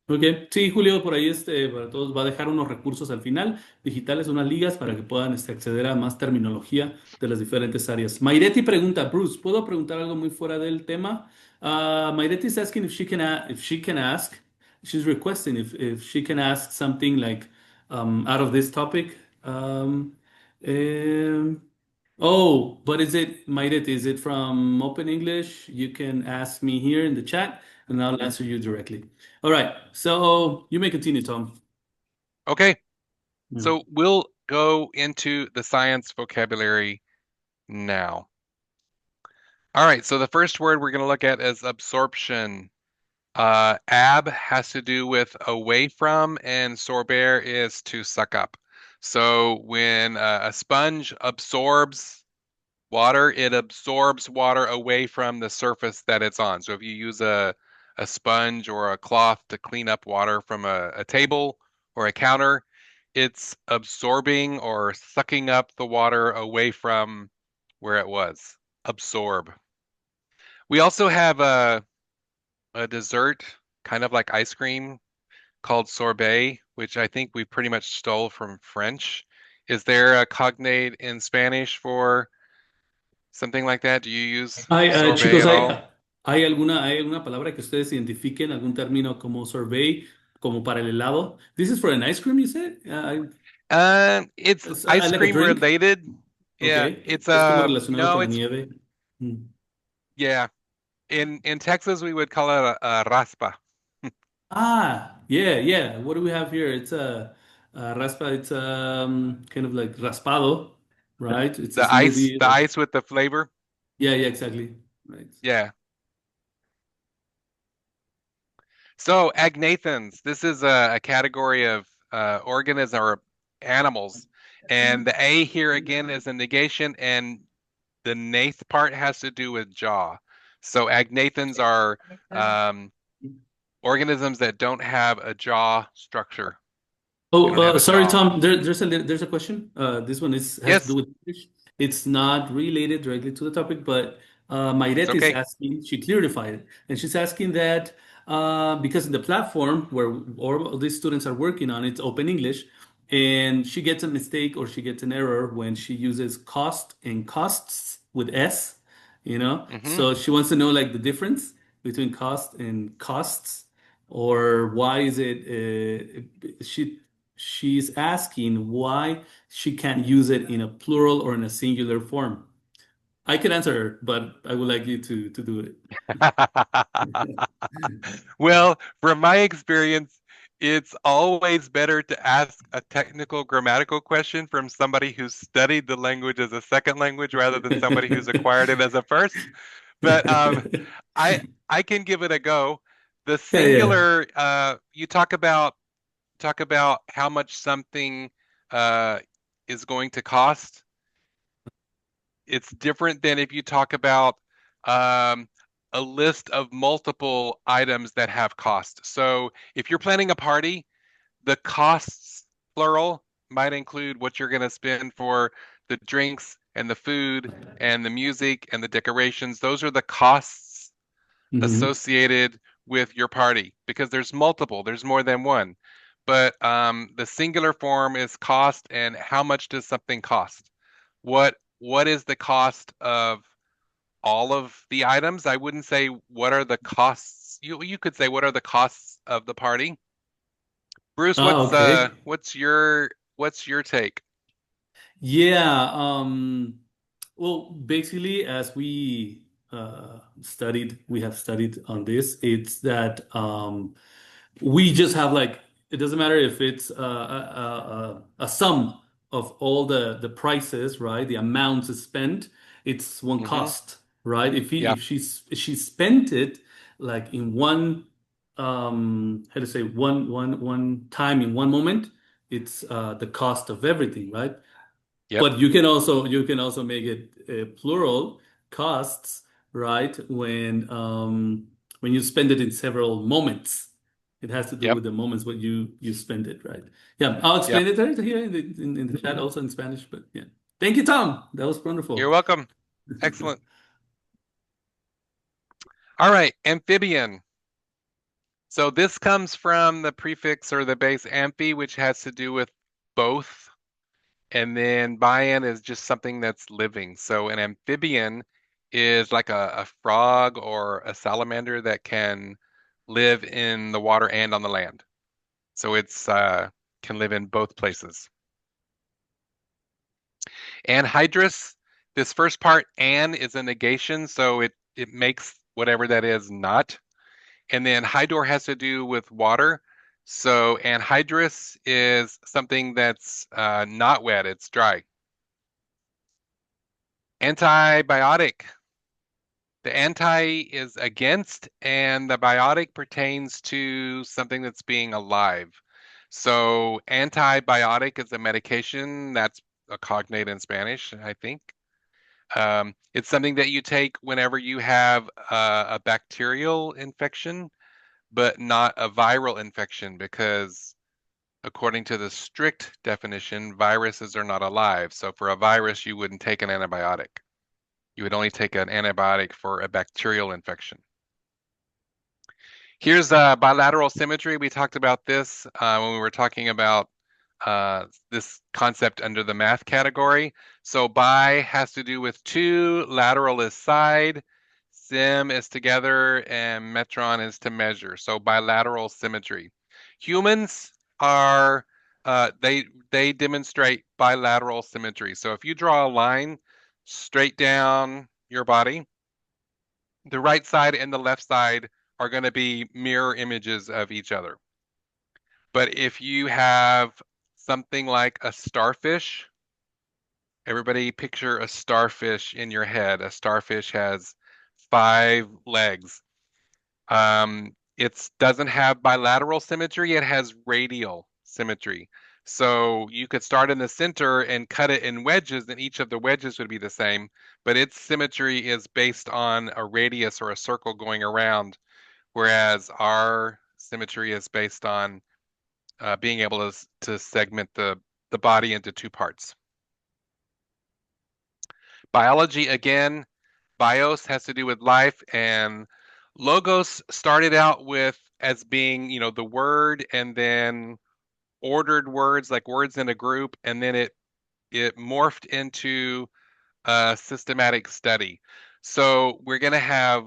ok. Sí, Julio, por ahí para todos va a dejar unos recursos al final, digitales, unas ligas para que puedan acceder a más terminología de las diferentes áreas. Mayreti pregunta, Bruce, ¿puedo preguntar algo muy fuera del tema? Mayreti is asking if she can ask, she's requesting if she can ask something like out of this topic. Um, Oh, but Mairet, is it from Open English? You can ask me here in the chat and I'll answer you directly. All right, so you may continue, Tom. Okay, Yeah. so we'll go into the science vocabulary now. All right, so the first word we're going to look at is absorption. Ab has to do with away from, and sorber is to suck up. So when a sponge absorbs water, it absorbs water away from the surface that it's on. So if you use a sponge or a cloth to clean up water from a table or a counter, it's absorbing or sucking up the water away from where it was. Absorb. We also have a dessert, kind of like ice cream, called sorbet, which I think we pretty much stole from French. Is there a cognate in Spanish for something like that? Do you use sorbet Chicos, at all? ¿hay alguna palabra que ustedes identifiquen, algún término como survey, como para el helado? This is for an ice cream, you said? It's I ice like a cream drink. related. Yeah, Okay, it's es como relacionado no, con la it's nieve. Mm. yeah. In Texas we would call it a raspa. Yeah, yeah. What do we have here? It's a raspa. It's kind of like raspado, right? It's a smoothie. The ice with the flavor. Yeah, yeah, exactly. Right. Yeah. So agnathans, this is a category of organisms or animals. And the A here again is a negation, and the nath part has to do with jaw. So agnathans are organisms that don't have a jaw structure. They don't have a Sorry, jaw. Tom. There's a question. This one has to do Yes, with English. It's not related directly to the topic, but it's Mayret is okay. asking. She clarified it, and she's asking that because in the platform where all these students are working on, it's Open English, and she gets a mistake or she gets an error when she uses cost and costs with S. Hmm. So she wants to know like the difference between cost and costs. or why is it she's asking why she can't use it in a plural or in a singular form. I can answer her, but I would like you to do it. Well, from my experience, it's always better to ask a technical grammatical question from somebody who's studied the language as a second language rather than somebody who's acquired it as a first. But I I can give it a go. The Yeah, yeah. singular, you talk about how much something uh, is going to cost. It's different than if you talk about um, a list of multiple items that have cost. So if you're planning a party, the costs, plural, might include what you're going to spend for the drinks and the food and the music and the decorations. Those are the costs Hmm. associated with your party because there's multiple, there's more than one. But the singular form is cost, and how much does something cost? What is the cost of all of the items? I wouldn't say what are the costs. You could say what are the costs of the party? Bruce, Oh, okay. what's your take? Yeah. Well, basically, as we have studied on this, it's that we just have like it doesn't matter if it's a sum of all the prices, right? The amounts spent, it's one Hmm. cost, right? Yeah, If she spent it like in one how to say one time in one moment, it's the cost of everything, right? yep, But you can also make it plural costs, right? When you spend it in several moments, it has to do yep, with the moments when you spend it, right? Yeah, I'll yep. explain it right here in the chat also in Spanish. But yeah, thank you, Tom. That was You're wonderful. welcome. Excellent. All right, amphibian. So this comes from the prefix or the base amphi, which has to do with both. And then bian is just something that's living. So an amphibian is like a frog or a salamander that can live in the water and on the land. So it's can live in both places. Anhydrous, this first part, an is a negation, so it makes whatever that is not. And then hydor has to do with water. So anhydrous is something that's not wet, it's dry. Antibiotic. The anti is against, and the biotic pertains to something that's being alive. So antibiotic is a medication that's a cognate in Spanish, I think. It's something that you take whenever you have a bacterial infection, but not a viral infection, because according to the strict definition, viruses are not alive. So for a virus, you wouldn't take an antibiotic. You would only take an antibiotic for a bacterial infection. Here's bilateral symmetry. We talked about this when we were talking about this concept under the math category. So bi has to do with two, lateral is side, sim is together, and metron is to measure. So bilateral symmetry. Humans are they demonstrate bilateral symmetry. So if you draw a line straight down your body, the right side and the left side are going to be mirror images of each other. But if you have something like a starfish, everybody picture a starfish in your head. A starfish has 5 legs. It doesn't have bilateral symmetry, it has radial symmetry. So you could start in the center and cut it in wedges, and each of the wedges would be the same, but its symmetry is based on a radius or a circle going around, whereas our symmetry is based on being able to segment the body into two parts. Biology, again, bios has to do with life, and logos started out with as being, the word and then ordered words like words in a group, and then it morphed into a systematic study. So we're going to have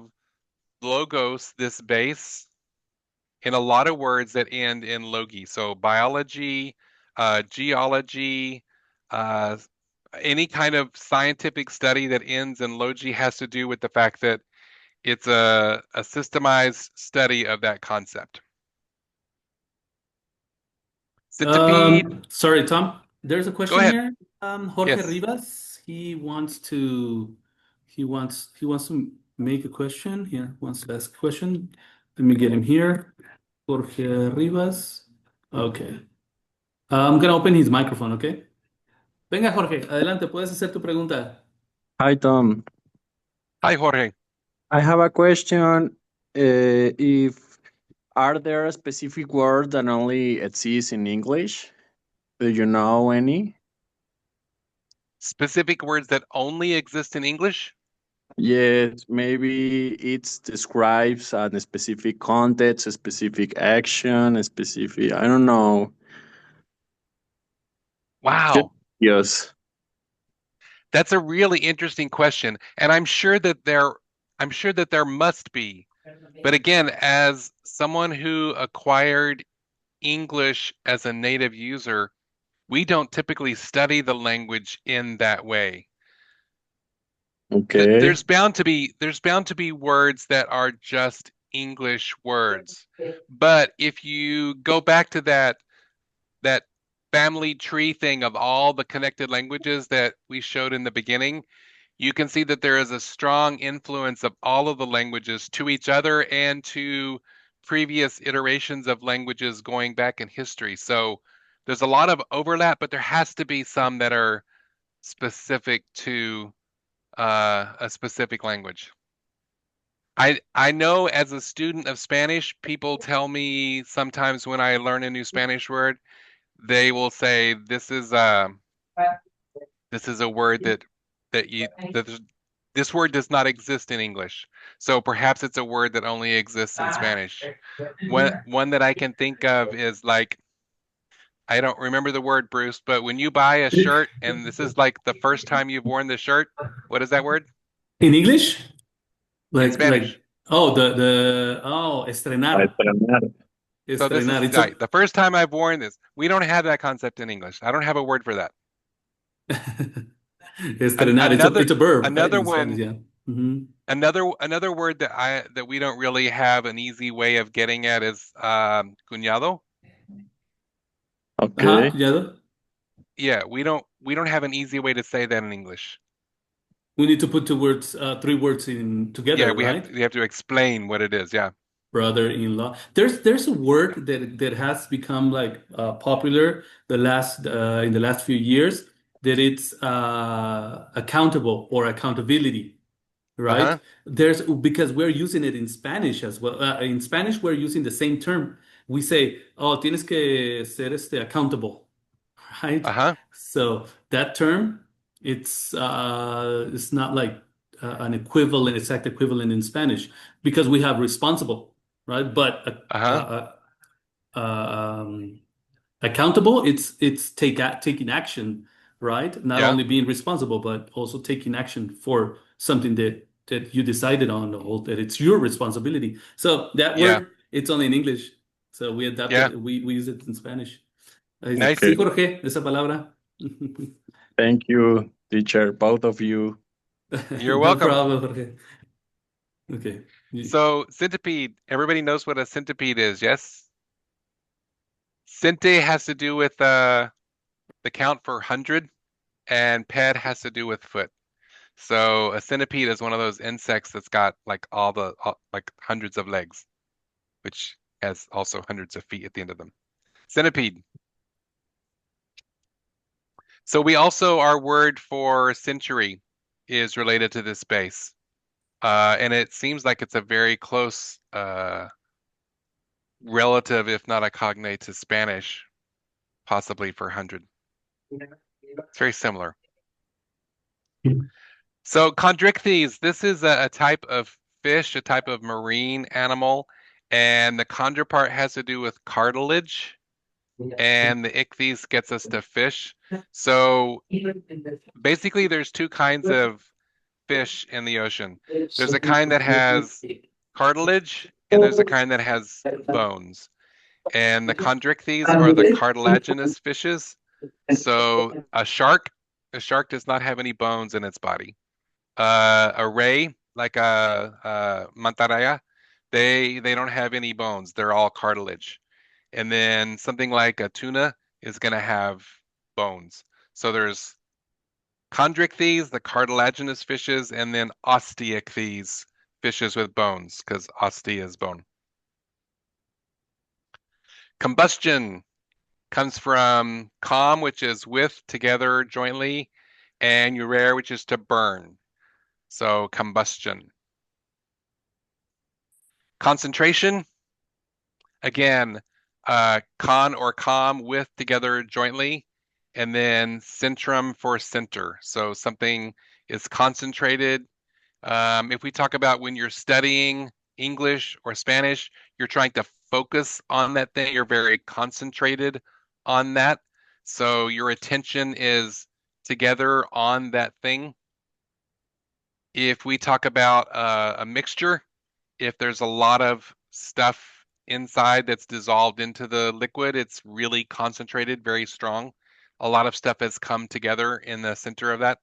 logos, this base, in a lot of words that end in logi. So biology, geology, uh, any kind of scientific study that ends in logi has to do with the fact that it's a systemized study of that concept. Centipede, Sorry, Tom. There's a go question ahead. here. Jorge Yes. Rivas, he wants to make a question. Here, wants to ask a question. Let me get him here. Jorge Rivas. Okay. I'm gonna open his microphone, okay? Venga, Jorge, adelante, puedes hacer tu pregunta. Hi, Tom. Hi, Jorge. I have a question. If are there specific words that only exist in English? Do you know any? Specific words that only exist in English? Yes, maybe it describes a specific context, a specific action, a specific, I don't know. Just Wow. yes. That's a really interesting question, and I'm sure that there must be. But again, as someone who acquired English as a native user, we don't typically study the language in that way. Okay. There's bound to be words that are just English words. But if you go back to that family tree thing of all the connected languages that we showed in the beginning, you can see that there is a strong influence of all of the languages to each other and to previous iterations of languages going back in history. So there's a lot of overlap, but there has to be some that are specific to a specific language. I know as a student of Spanish, people tell me sometimes when I learn a new Spanish word, they will say this is a word that this word does not exist in English. So perhaps it's a word that only exists in Spanish. One that I can think of is like, I don't remember the word, Bruce, but when you buy a shirt and this is like the first time you've worn the shirt, what is that word? In English? In Like Spanish. estrenar. So this Estrenar. is It's right. The first time I've worn this. We don't have that concept in English. I don't have a word for that. estrenar. Another It's a verb, right? another In Spanish, one yeah. hmm another word that we don't really have an easy way of getting at is cuñado. Uh-huh, Okay. cuñado. Yeah, we don't have an easy way to say that in English. We need to put three words in Yeah, together, right? we have to explain what it is. Yeah. Brother-in-law. There's a word that has become like popular in the last few years that it's accountable or accountability, right? Uh-huh. There's because we're using it in Spanish as well. In Spanish, we're using the same term. We say, "Oh, tienes que ser accountable," right? Uh-huh. So that term, it's not like an equivalent, exact equivalent in Spanish because we have responsible, right? But Uh-huh. um, accountable, it's taking action, right? Not Yeah. only being responsible, but also taking action for something that you decided on, or that it's your responsibility. So that Yeah. word, it's only in English. So we Yeah. adapted, we use it in Spanish. Nice. Sí, Okay. Jorge, esa palabra. Thank you, teacher, both of you. You're No welcome. problem, Jorge. Okay. So centipede, everybody knows what a centipede is, yes? Cente has to do with the count for 100 and ped has to do with foot. So a centipede is one of those insects that's got like like hundreds of legs, which has also hundreds of feet at the end of them. Centipede. So we also, our word for century is related to this space. And it seems like it's a very close relative, if not a cognate to Spanish, possibly for 100. It's very similar. So chondrichthyes, this is a type of fish, a type of marine animal, and the chondra part has to do with cartilage, and the ichthyes gets us to fish. So basically, there's two kinds of fish in the ocean. There's a kind that has cartilage, and there's a kind that has bones. And the chondrichthyes are the cartilaginous fishes. So a shark does not have any bones in its body. A ray, like a mantarraya, they don't have any bones. They're all cartilage. And then something like a tuna is going to have bones. So there's chondrichthyes, the cartilaginous fishes, and then osteichthyes, fishes with bones, because oste is bone. Combustion comes from com, which is with, together, jointly, and urere, which is to burn. So combustion. Concentration, again, con or com, with, together, jointly, and then centrum for center. So something is concentrated. If we talk about when you're studying English or Spanish, you're trying to focus on that thing. You're very concentrated on that. So your attention is together on that thing. If we talk about a mixture, if there's a lot of stuff inside that's dissolved into the liquid, it's really concentrated, very strong. A lot of stuff has come together in the center of that.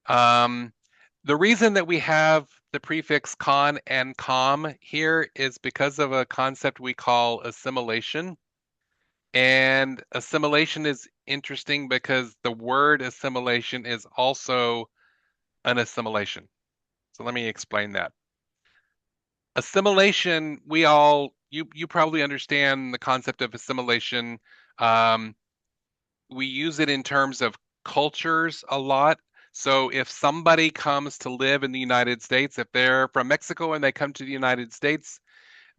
The reason that we have the prefix con and com here is because of a concept we call assimilation. And assimilation is interesting because the word assimilation is also an assimilation. So let me explain that. Assimilation, you probably understand the concept of assimilation. We use it in terms of cultures a lot. So if somebody comes to live in the United States, if they're from Mexico and they come to the United States,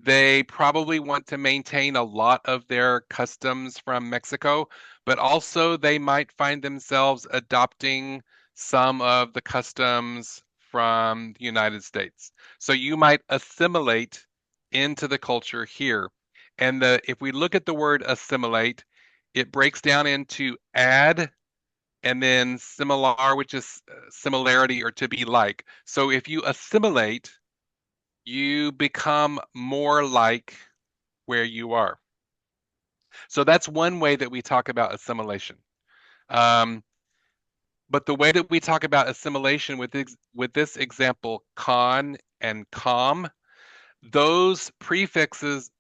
they probably want to maintain a lot of their customs from Mexico, but also they might find themselves adopting some of the customs from the United States. So you might assimilate into the culture here. And if we look at the word assimilate, it breaks down into add and then similar, which is similarity or to be like. So if you assimilate, you become more like where you are. So that's one way that we talk about assimilation. But the way that we talk about assimilation with this example, con and com, those prefixes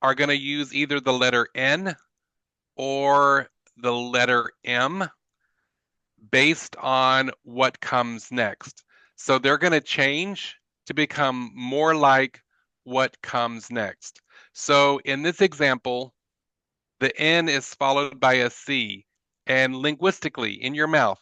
are going to use either the letter N or the letter M based on what comes next. So they're going to change to become more like what comes next. So in this example, the N is followed by a C. And linguistically, in your mouth,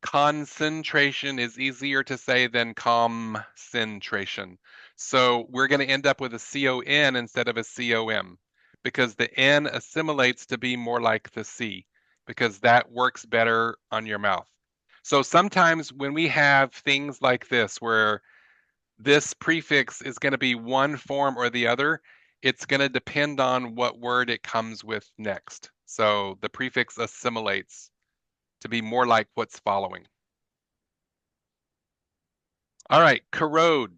concentration is easier to say than concentration. So we're going to end up with a C-O-N instead of a C-O-M because the N assimilates to be more like the C because that works better on your mouth. So sometimes when we have things like this where this prefix is going to be one form or the other, it's going to depend on what word it comes with next. So the prefix assimilates to be more like what's following. All right, corrode.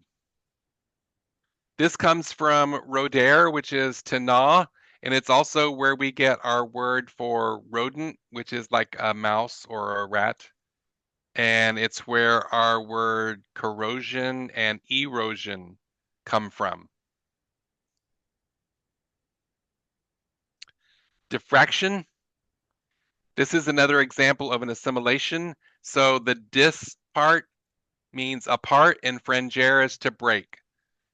This comes from rodere, which is to gnaw, and it's also where we get our word for rodent, which is like a mouse or a rat. And it's where our word corrosion and erosion come from. Diffraction. This is another example of an assimilation. So the dis part means apart and frangere is to break.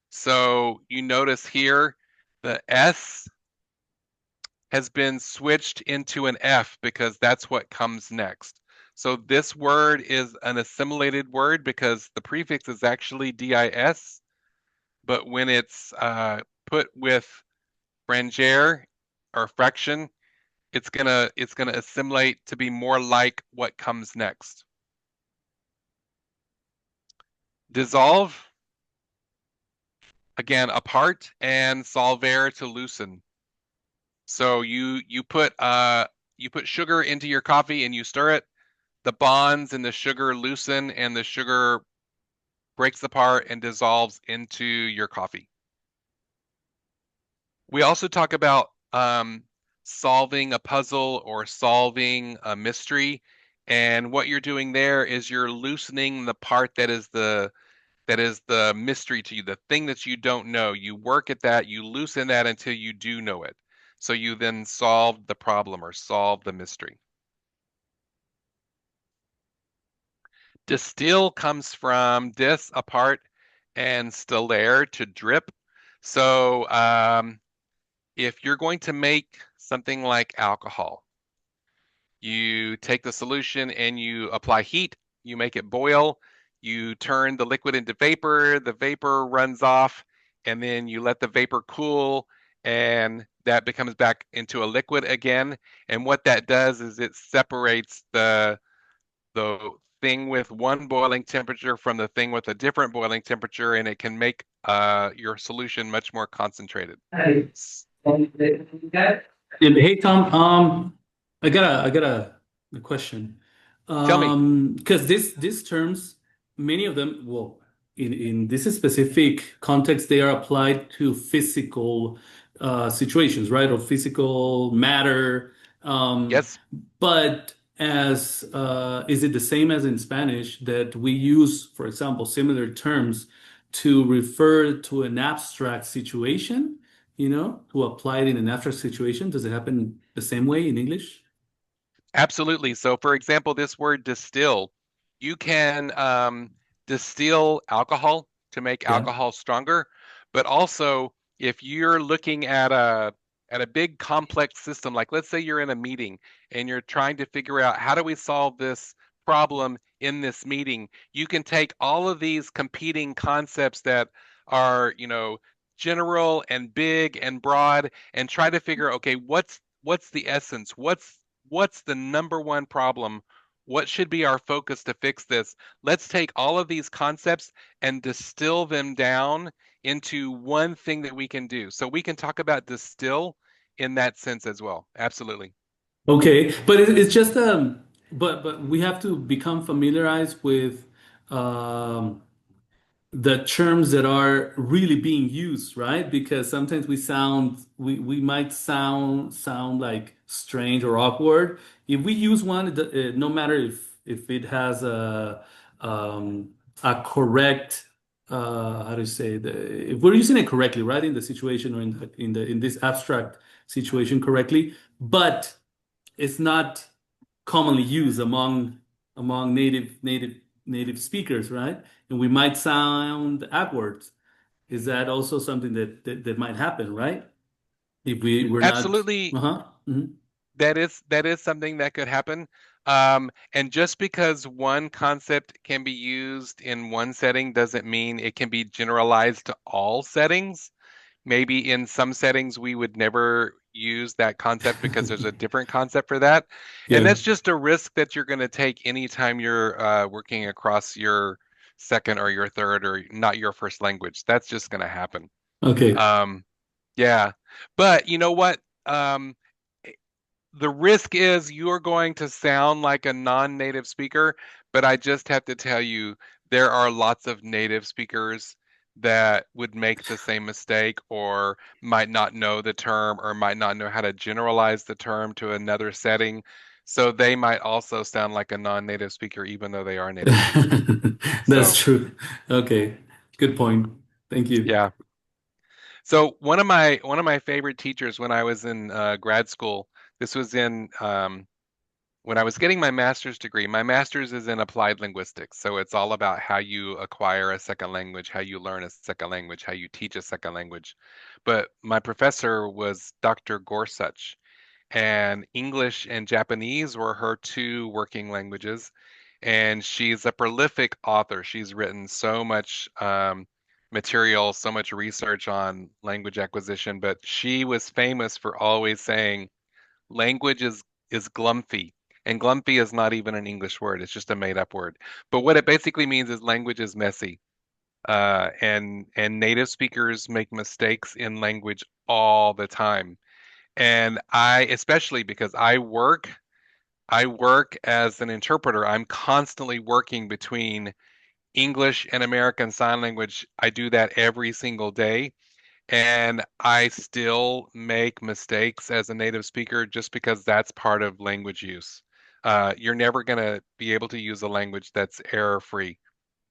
So you notice here the S has been switched into an F because that's what comes next. So this word is an assimilated word because the prefix is actually DIS, but when it's put with frangere or fraction, it's gonna assimilate to be more like what comes next. Dissolve, again, apart, and solvere to loosen. So you put sugar into your coffee and you stir it. The bonds in the sugar loosen and the sugar breaks apart and dissolves into your coffee. We also talk about solving a puzzle or solving a mystery. And what you're doing there is you're loosening the part that is the mystery to you, the thing that you don't know. You work at that, you loosen that until you do know it. So you then solve the problem or solve the mystery. Distill comes from dis, apart, and stillare, to drip. So if you're going to make something like alcohol, you take the solution and you apply heat, you make it boil, you turn the liquid into vapor, the vapor runs off, and then you let the vapor cool, and that becomes back into a liquid again. And what that does is it separates the thing with one boiling temperature from the thing with a different boiling temperature, and it can make your solution much more concentrated. Hey Tom, I got a question. Tell me. Because these terms, many of them, well, in this specific context, they are applied to physical situations, right? Or physical matter. Yes, But as is it the same as in Spanish that we use, for example, similar terms to refer to an abstract situation? To apply it in an abstract situation? Does it happen the same way in English? absolutely. So, for example, this word distill, you can distill alcohol to make Yeah. alcohol stronger, but also if you're looking at a big complex system, like let's say you're in a meeting and you're trying to figure out how do we solve this problem in this meeting, you can take all of these competing concepts that are, general and big and broad and try to figure, okay, what's the essence? What's the number one problem? What should be our focus to fix this? Let's take all of these concepts and distill them down into one thing that we can do. So we can talk about distill in that sense as well. Absolutely. Okay, but it's just but we have to become familiarized with um the terms that are really being used, right? Because sometimes we might sound like strange or awkward. If we use one, no matter if it has a correct how to say if we're using it correctly, right, in the situation or in this abstract situation correctly, but it's not commonly used among native speakers, right? And we might sound awkward. Is that also something that might happen, right? If we're not. Absolutely. Uh-huh. Mhm. That is something that could happen. And just because one concept can be used in one setting doesn't mean it can be generalized to all settings. Maybe in some settings we would never use that concept because there's a different concept for that. And Yeah. that's just a risk that you're going to take anytime you're working across your second or your third or not your first language. That's just going to happen. Okay. Um, yeah. But you know what? The risk is you're going to sound like a non-native speaker, but I just have to tell you, there are lots of native speakers that would make the same mistake or might not know the term or might not know how to generalize the term to another setting. So they might also sound like a non-native speaker, even though they are native speakers. That's So, true. Okay. Good point. Thank you. yeah. So one of my favorite teachers when I was in grad school, this was in when I was getting my master's degree. My master's is in applied linguistics. So it's all about how you acquire a second language, how you learn a second language, how you teach a second language. But my professor was Dr. Gorsuch, and English and Japanese were her two working languages. And she's a prolific author. She's written so much material, so much research on language acquisition, but she was famous for always saying language is glumpy. And glumpy is not even an English word, it's just a made up word. But what it basically means is language is messy. And native speakers make mistakes in language all the time. And I, especially because I work as an interpreter, I'm constantly working between English and American Sign Language. I do that every single day. And I still make mistakes as a native speaker just because that's part of language use. You're never going to be able to use a language that's error-free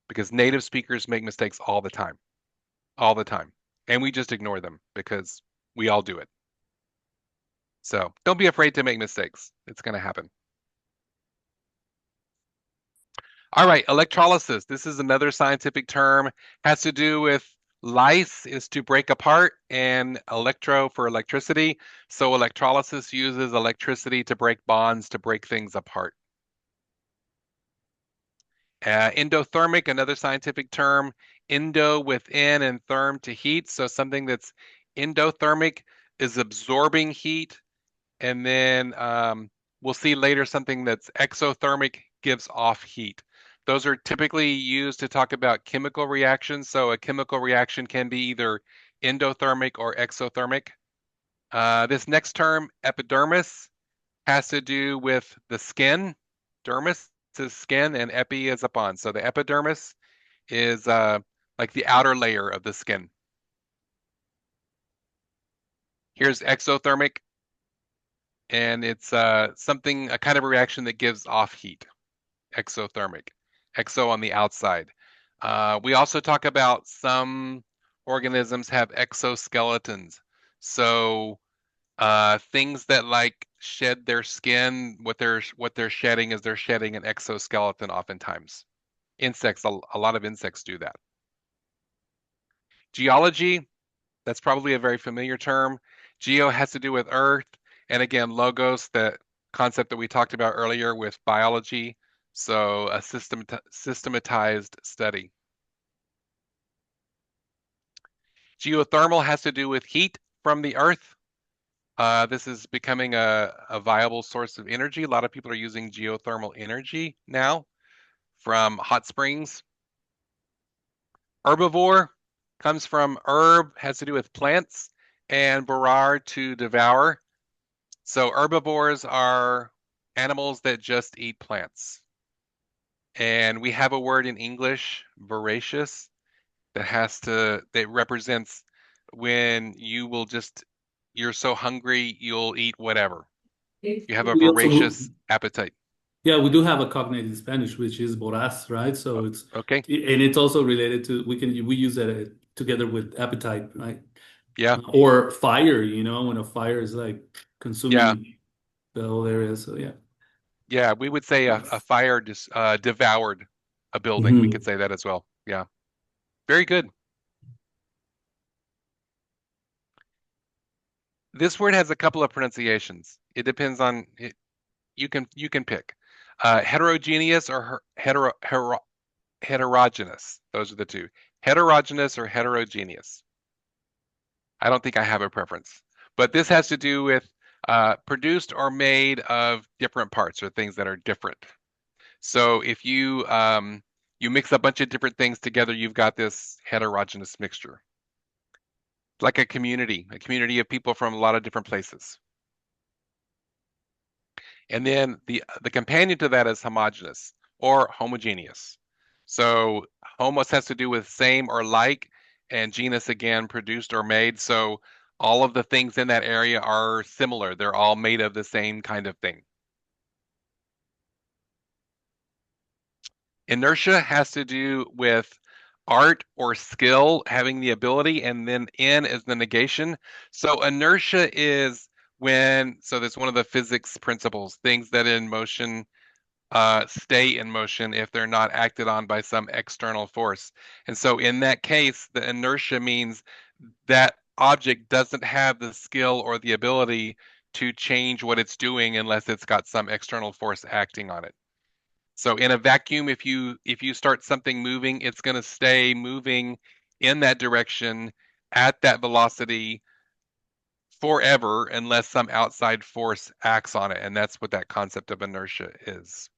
because native speakers make mistakes all the time, all the time. And we just ignore them because we all do it. So don't be afraid to make mistakes. It's going to happen. All right, electrolysis. This is another scientific term. Has to do with lyse is to break apart and electro for electricity. So electrolysis uses electricity to break bonds, to break things apart. Endothermic, another scientific term. Endo within and therm to heat. So something that's endothermic is absorbing heat. And then we'll see later something that's exothermic gives off heat. Those are typically used to talk about chemical reactions. So a chemical reaction can be either endothermic or exothermic. This next term, epidermis, has to do with the skin. Dermis is skin and epi is upon. So the epidermis is like the outer layer of the skin. Here's exothermic, and it's something, a kind of a reaction that gives off heat. Exothermic. Exo on the outside. We also talk about some organisms have exoskeletons. So things that like shed their skin, what they're shedding is they're shedding an exoskeleton oftentimes. Insects, a lot of insects do that. Geology, that's probably a very familiar term. Geo has to do with Earth. And again, logos, the concept that we talked about earlier with biology. So a systematized study. Geothermal has to do with heat from the Earth. This is becoming a viable source of energy. A lot of people are using geothermal energy now from hot springs. Herbivore comes from herb, has to do with plants, and borar to devour. So herbivores are animals that just eat plants. And we have a word in English, voracious, that represents when you're so hungry, you'll eat whatever. You have a We also, voracious appetite. yeah, we do have a cognate in Spanish, which is voraz, right? So Okay. and it's also related to, we use that together with appetite, right? Yeah. Or fire, when a fire is like Yeah. consuming the whole area. So yeah. Yeah. We would say a fire devoured a building. We could say that as well. Yeah. Very good. This word has a couple of pronunciations. It depends on it. You can pick. Heterogeneous or heterogeneous. Those are the two. Heterogeneous or heterogeneous. I don't think I have a preference, but this has to do with produced or made of different parts or things that are different. So if you you mix a bunch of different things together, you've got this heterogeneous mixture. Like a community of people from a lot of different places. And then the companion to that is homogeneous or homogeneous. So homos has to do with same or like, and genus again, produced or made. So all of the things in that area are similar. They're all made of the same kind of thing. Inertia has to do with art or skill, having the ability, and then in is the negation. So inertia is so that's one of the physics principles, things that in motion stay in motion if they're not acted on by some external force. And so in that case, the inertia means that object doesn't have the skill or the ability to change what it's doing unless it's got some external force acting on it. So in a vacuum, if you start something moving, it's going to stay moving in that direction at that velocity forever unless some outside force acts on it. And that's what that concept of inertia is.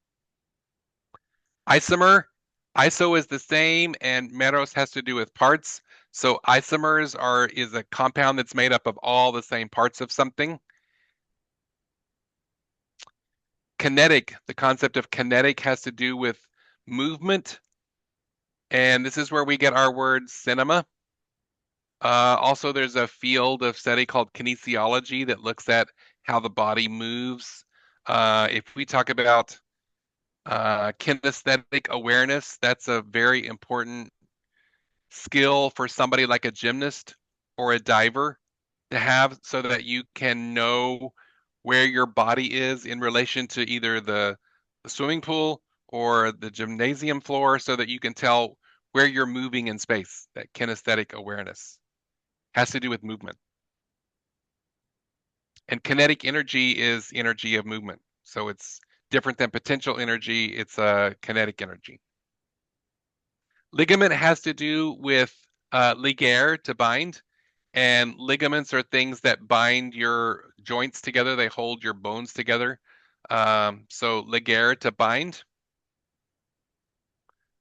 Isomer, iso is the same, and meros has to do with parts. So isomers is a compound that's made up of all the same parts of something. Kinetic, the concept of kinetic has to do with movement. And this is where we get our word cinema. Also, there's a field of study called kinesiology that looks at how the body moves. If we talk about kinesthetic awareness, that's a very important skill for somebody like a gymnast or a diver to have, so that you can know where your body is in relation to either the swimming pool or the gymnasium floor, so that you can tell where you're moving in space. That kinesthetic awareness has to do with movement. And kinetic energy is energy of movement. So it's different than potential energy. It's a kinetic energy. Ligament has to do with ligare, to bind. And ligaments are things that bind your joints together. They hold your bones together. So ligare, to bind.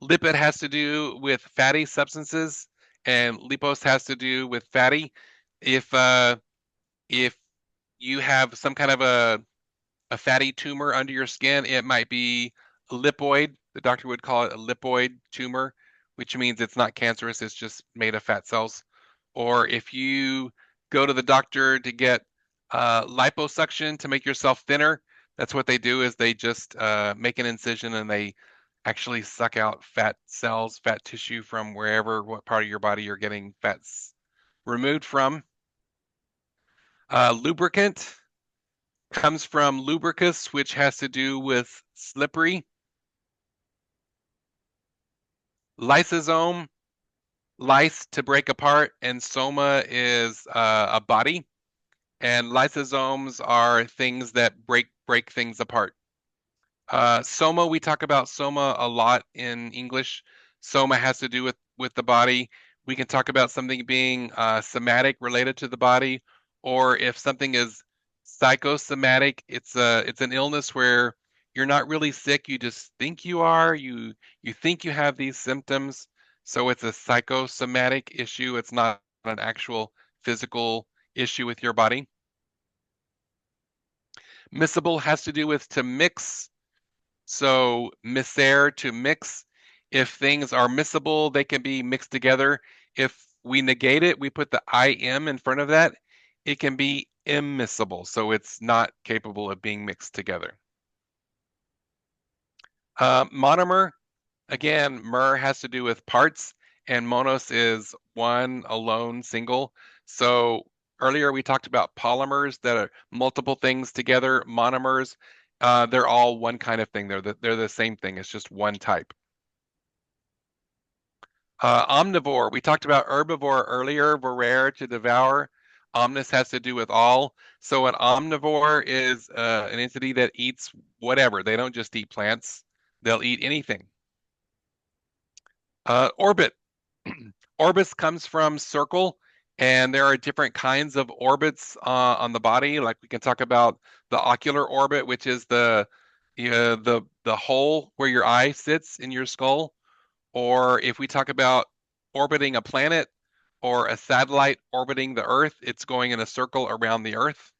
Lipid has to do with fatty substances, and lipos has to do with fatty. If you have some kind of a fatty tumor under your skin, it might be a lipoid. The doctor would call it a lipoid tumor, which means it's not cancerous, it's just made of fat cells. Or if you go to the doctor to get liposuction to make yourself thinner, that's what they do, is they just make an incision and they actually suck out fat cells, fat tissue from wherever, what part of your body you're getting fats removed from. Lubricant comes from lubricus, which has to do with slippery. Lysosome, lyse, to break apart, and soma is a body. And lysosomes are things that break things apart. Soma, we talk about soma a lot in English. Soma has to do with the body. We can talk about something being somatic, related to the body, or if something is psychosomatic, it's an illness where you're not really sick, you just think you are. You think you have these symptoms, so it's a psychosomatic issue. It's not an actual physical issue with your body. Miscible has to do with to mix. So miscere, to mix. If things are miscible, they can be mixed together. If we negate it, we put the im in front of that, it can be immiscible. So it's not capable of being mixed together. Monomer, again, mer has to do with parts, and monos is one, alone, single. So earlier we talked about polymers that are multiple things together. Monomers, they're all one kind of thing. They're the same thing. It's just one type. Omnivore, we talked about herbivore earlier, vorare, to devour. Omnis has to do with all. So an omnivore is an entity that eats whatever. They don't just eat plants. They'll eat anything. Orbit. Orbis comes from circle, and there are different kinds of orbits on the body. Like we can talk about the ocular orbit, which is the hole where your eye sits in your skull. Or if we talk about orbiting a planet or a satellite orbiting the Earth, it's going in a circle around the Earth.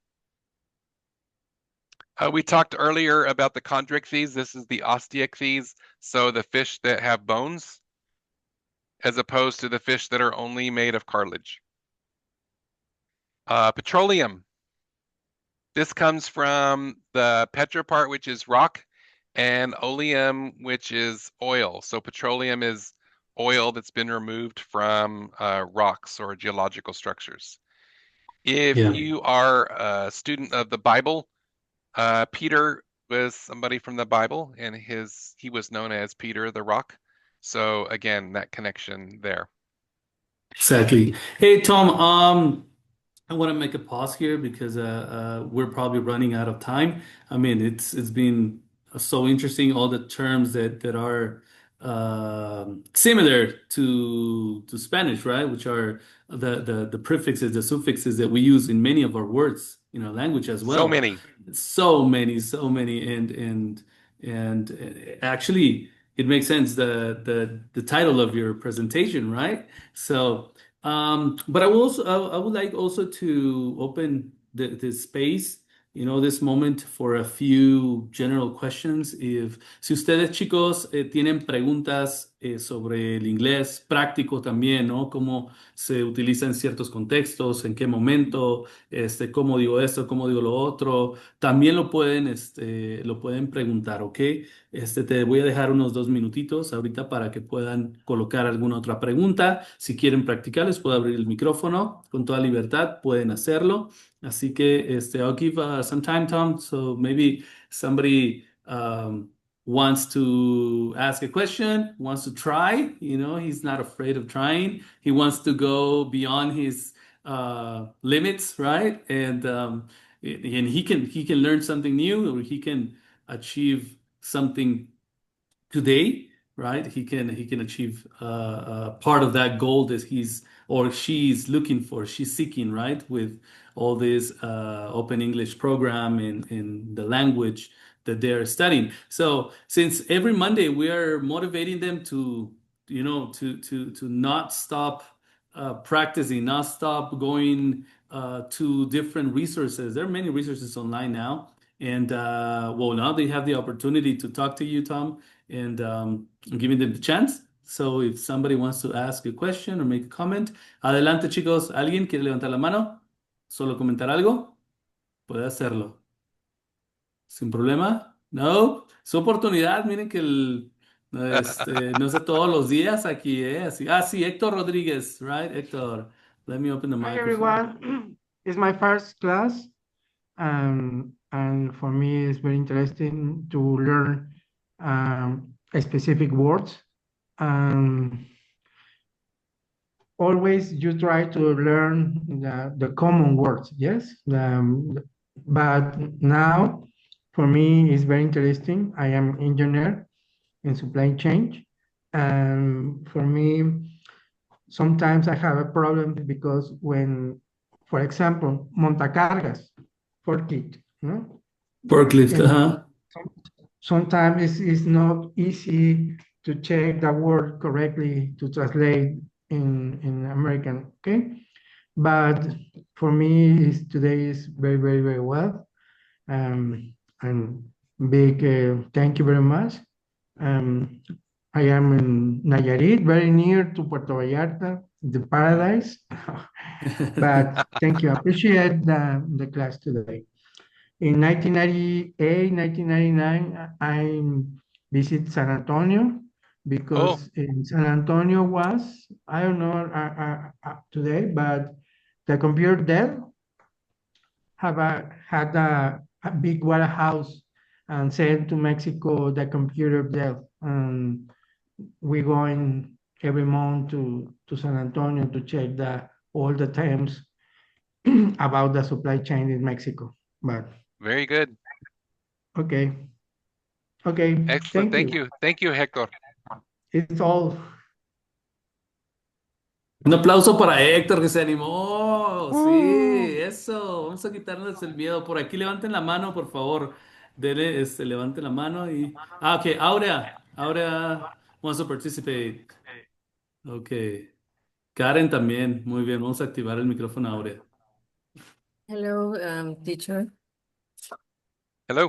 We talked earlier about the chondrichthyes. This is the osteichthyes, so the fish that have bones, as opposed to the fish that are only made of cartilage. Petroleum. This comes from the petra part, which is rock, and oleum, which is oil. So petroleum is oil that's been removed from rocks or geological structures. If you are a student of the Bible, Peter was somebody from the Bible, and he was known as Peter the Rock. So again, that connection there. Exactly. Hey, Tom, I want to make a pause here because we're probably running out of time. I mean, it's been so interesting, all the terms that are similar to Spanish, right? Which are the prefixes, the suffixes that we use in many of our words in our language as well. So many. So many, and actually, it makes sense, the title of your presentation, right? So. But I would like also to open the space, this moment for a few general questions. Si ustedes, chicos, tienen preguntas sobre el inglés práctico también, ¿no? Cómo se utiliza en ciertos contextos, en qué momento, cómo digo esto, cómo digo lo otro. También lo pueden preguntar, ¿ok? Te voy a dejar unos 2 minutitos ahorita para que puedan colocar alguna otra pregunta. Si quieren practicar, les puedo abrir el micrófono con toda libertad, pueden hacerlo. Así que, I'll give some time, Tom, so maybe somebody wants to ask a question, wants to try, he's not afraid of trying. He wants to go beyond his limits, right? And he can learn something new, or he can achieve something today, right? He can achieve part of that goal that he's or she's looking for, she's seeking, right? With all this open English program in the language that they're studying. So since every Monday we are motivating them to, to not stop practicing, not stop going to different resources. There are many resources online now. And well, now they have the opportunity to talk to you, Tom, and giving them the chance. So if somebody wants to ask a question or make a comment, adelante, chicos. ¿Alguien quiere levantar la mano? ¿Solo comentar algo? Puede hacerlo. ¿Sin problema? No, su oportunidad. Miren que no es de todos los días aquí, ¿eh? Así, sí, Héctor Rodríguez, right? Héctor, let me open the Hi microphone. everyone, it's my first class, and for me it's very interesting to learn specific words. Always you try to learn the common words, yes? But now for me it's very interesting. I am engineer in supply chain, and for me sometimes I have a problem because when, for example, montacargas, forklift, no? Forklift, And sometimes it's not easy to check the word correctly to translate in American, okay? But for me, today is very, very, very well. And big thank you very much. I am in Nayarit, very near to Puerto Vallarta, the paradise. But thank you. I appreciate the class today. In 1998, 1999, I visit San Antonio because in San Antonio was, I don't know today, but the computer dev had a big warehouse and sent to Mexico the computer dev. And we going every month to San Antonio to check all the terms about the supply chain in Mexico. But Very good. okay. Okay. Excellent. Thank you. Thank you, Hector. It's all. Un aplauso para Héctor que se animó. Sí, eso. Vamos a quitarnos el miedo. Por aquí levanten la mano, por favor. Dele, levanten la mano y. Ok, Aurea. Aurea wants to participate. Ok. Karen también. Muy bien. Vamos a activar el micrófono a Aurea. Hello, teacher. Hello.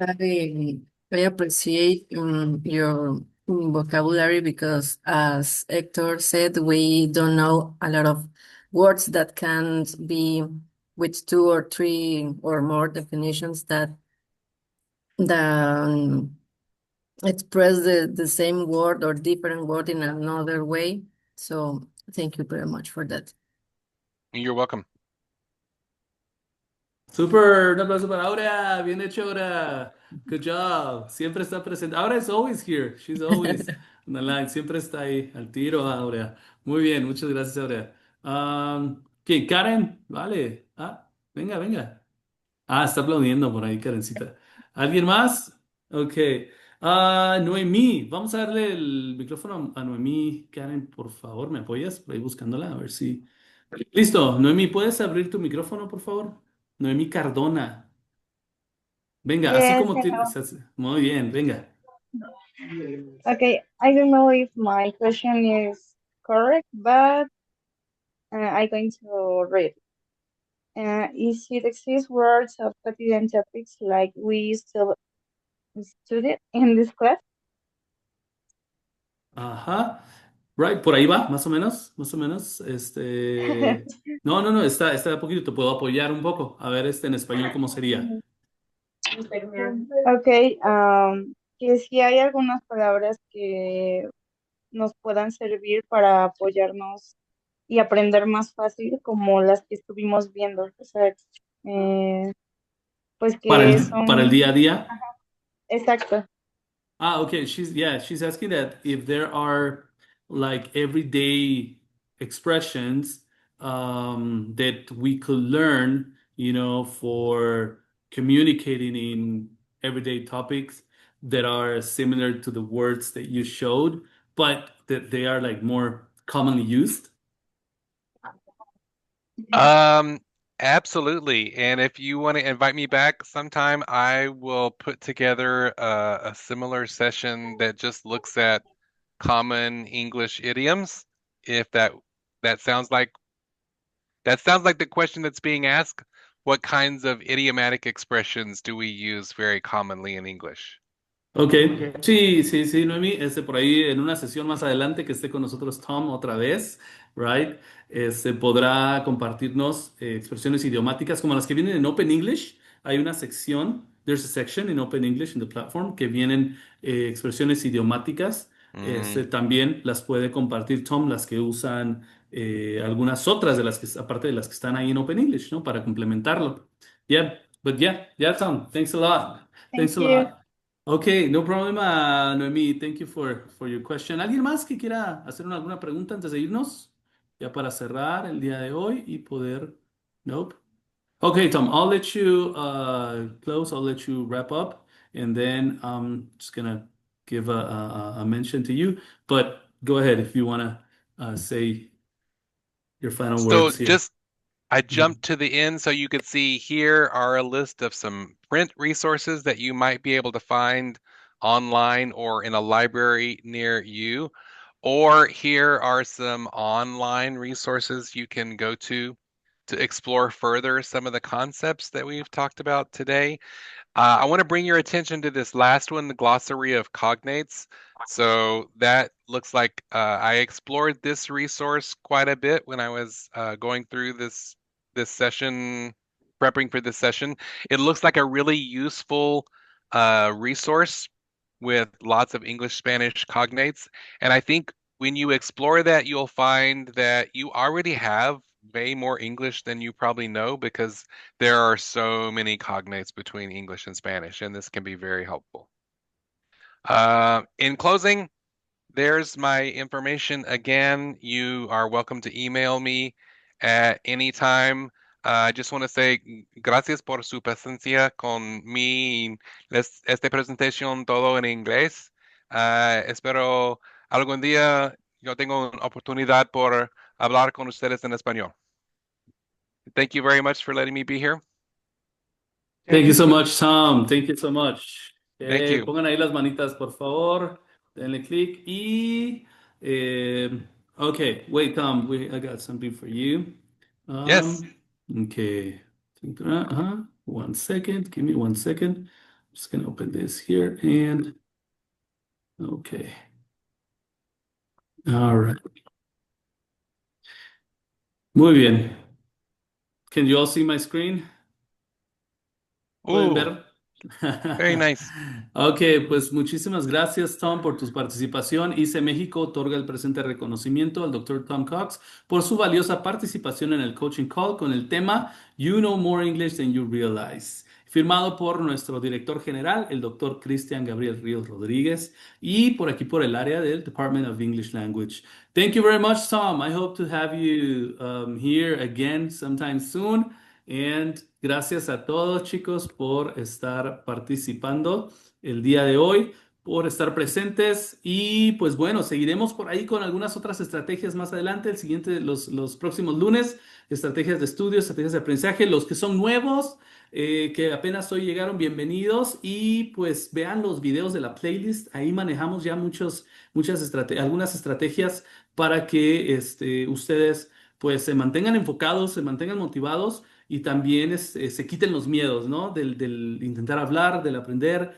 I appreciate your vocabulary because, as Hector said, we don't know a lot of words that can be with 2 or 3 or more definitions that express the same word or different word in another way. So thank you very much for that. You're welcome. Super, un aplauso para Aurea. Bien hecho, Aurea. Good job. Siempre está presente. Aurea is always here. She's always on the line. Siempre está ahí al tiro, Aurea. Muy bien, muchas gracias, Aurea. ¿Qué? Karen, vale. Venga, venga. Está aplaudiendo por ahí, Karencita. ¿Alguien más? Ok. Noemí, vamos a darle el micrófono a Noemí. Karen, por favor, ¿me apoyas? Por ahí buscándola, a ver si. Listo, Noemí, ¿puedes abrir tu micrófono, por favor? Noemí Cardona. Venga, así Yes, como hello. Muy bien, venga. Okay, I don't know if my question is correct, but I'm going to read. Is it exists words of quotidian topics like we still studied in this class? Ajá. Right, por ahí va, más o menos, más o menos. No, no, no, está de poquito, te puedo apoyar un poco. A ver, en español, ¿cómo sería? Ok, que si hay algunas palabras que nos puedan servir para apoyarnos y aprender más fácil, como las que estuvimos viendo. O sea, pues que Para el día son, a día. exacto. Ah, okay. She's asking that if there are like everyday expressions that we could learn, for communicating in everyday topics that are similar to the words that you showed, but that they are like more commonly used. Um, Absolutely. And if you want to invite me back sometime, I will put together a similar session that just looks at common English idioms. If that sounds like that sounds like the question that's being asked. What kinds of idiomatic expressions do we use very commonly in English? Ok, sí, sí, sí, Noemi, por ahí en una sesión más adelante que esté con nosotros Tom otra vez, right, podrá compartirnos expresiones idiomáticas como las que vienen en Open English. Hay una sección, there's a section in Open English in the platform que vienen expresiones idiomáticas. Mm. También las puede compartir Tom, las que usan algunas otras de las que, aparte de las que están ahí en Open English, ¿no? Para complementarlo. Yeah, but yeah, Tom, thanks a lot. Thank Thanks a you. lot. Okay, no problem, Noemi. Thank you for your question. ¿Alguien más que quiera hacer alguna pregunta antes de irnos? Ya para cerrar el día de hoy y poder. Nope. Okay, Tom, I'll let you close. I'll let you wrap up, and then I'm just gonna give a mention to you. But go ahead if you wanna say your final So words here. just I jumped to the end so you could see here are a list of some print resources that you might be able to find online or in a library near you. Or here are some online resources you can go to explore further some of the concepts that we've talked about today. I want to bring your attention to this last one, the glossary of cognates. So that looks like I explored this resource quite a bit when I was going through this session, prepping for this session. It looks like a really useful resource with lots of English, Spanish cognates. And I think when you explore that, you'll find that you already have way more English than you probably know because there are so many cognates between English and Spanish, and this can be very helpful. In closing, there's my information again. You are welcome to email me at any time. I just want to say gracias por su paciencia con mi esta presentación todo en inglés. Espero algún día yo tengo una oportunidad por hablar con ustedes en español. Thank you very much for letting me be here. Thank you so much, Tom. Thank you so much. Thank you. Pongan ahí las manitas, por favor. Denle clic y... okay, wait, Tom. I got something for you. Yes. Okay. 1 second. Give me 1 second. I'm just going to open this here and... Okay. All right. Muy bien. Can you all see my screen? ¿Pueden Ooh, ver? very nice. Ok, pues muchísimas gracias, Tom, por tu participación. ICE México otorga el presente reconocimiento al Dr. Tom Cox por su valiosa participación en el Coaching Call con el tema You Know More English Than You Realize, firmado por nuestro director general, el Dr. Cristian Gabriel Ríos Rodríguez, y por aquí por el área del Department of English Language. Thank you very much, Tom. I hope to have you here again sometime soon. And gracias a todos, chicos, por estar participando el día de hoy, por estar presentes. Y pues bueno, seguiremos por ahí con algunas otras estrategias más adelante, los próximos lunes, estrategias de estudio, estrategias de aprendizaje, los que son nuevos, que apenas hoy llegaron, bienvenidos. Y pues vean los videos de la playlist, ahí manejamos ya algunas estrategias para que ustedes pues se mantengan enfocados, se mantengan motivados y también se quiten los miedos, ¿no? Del intentar hablar, del aprender.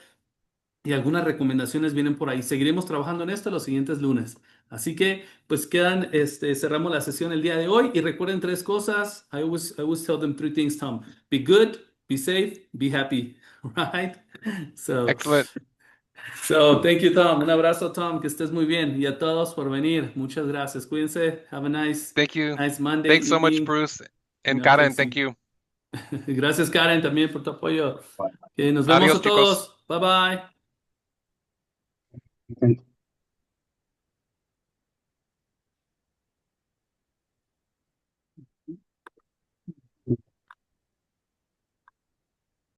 Y algunas recomendaciones vienen por ahí. Seguiremos trabajando en esto los siguientes lunes. Así que, pues cerramos la sesión el día de hoy y recuerden 3 cosas. I always tell them 3 things, Tom. Be good, be safe, be happy, right? So, Excellent. thank you, Tom. Un abrazo, Tom, que estés muy bien. Y a todos por venir. Muchas gracias. Cuídense. Have a nice Thank you. Monday Thanks so much, evening. Bruce. And No, Karen, pues thank sí. you. Gracias, Karen, también por tu apoyo. Nos vemos Adiós, a chicos. todos. Bye bye. Okay.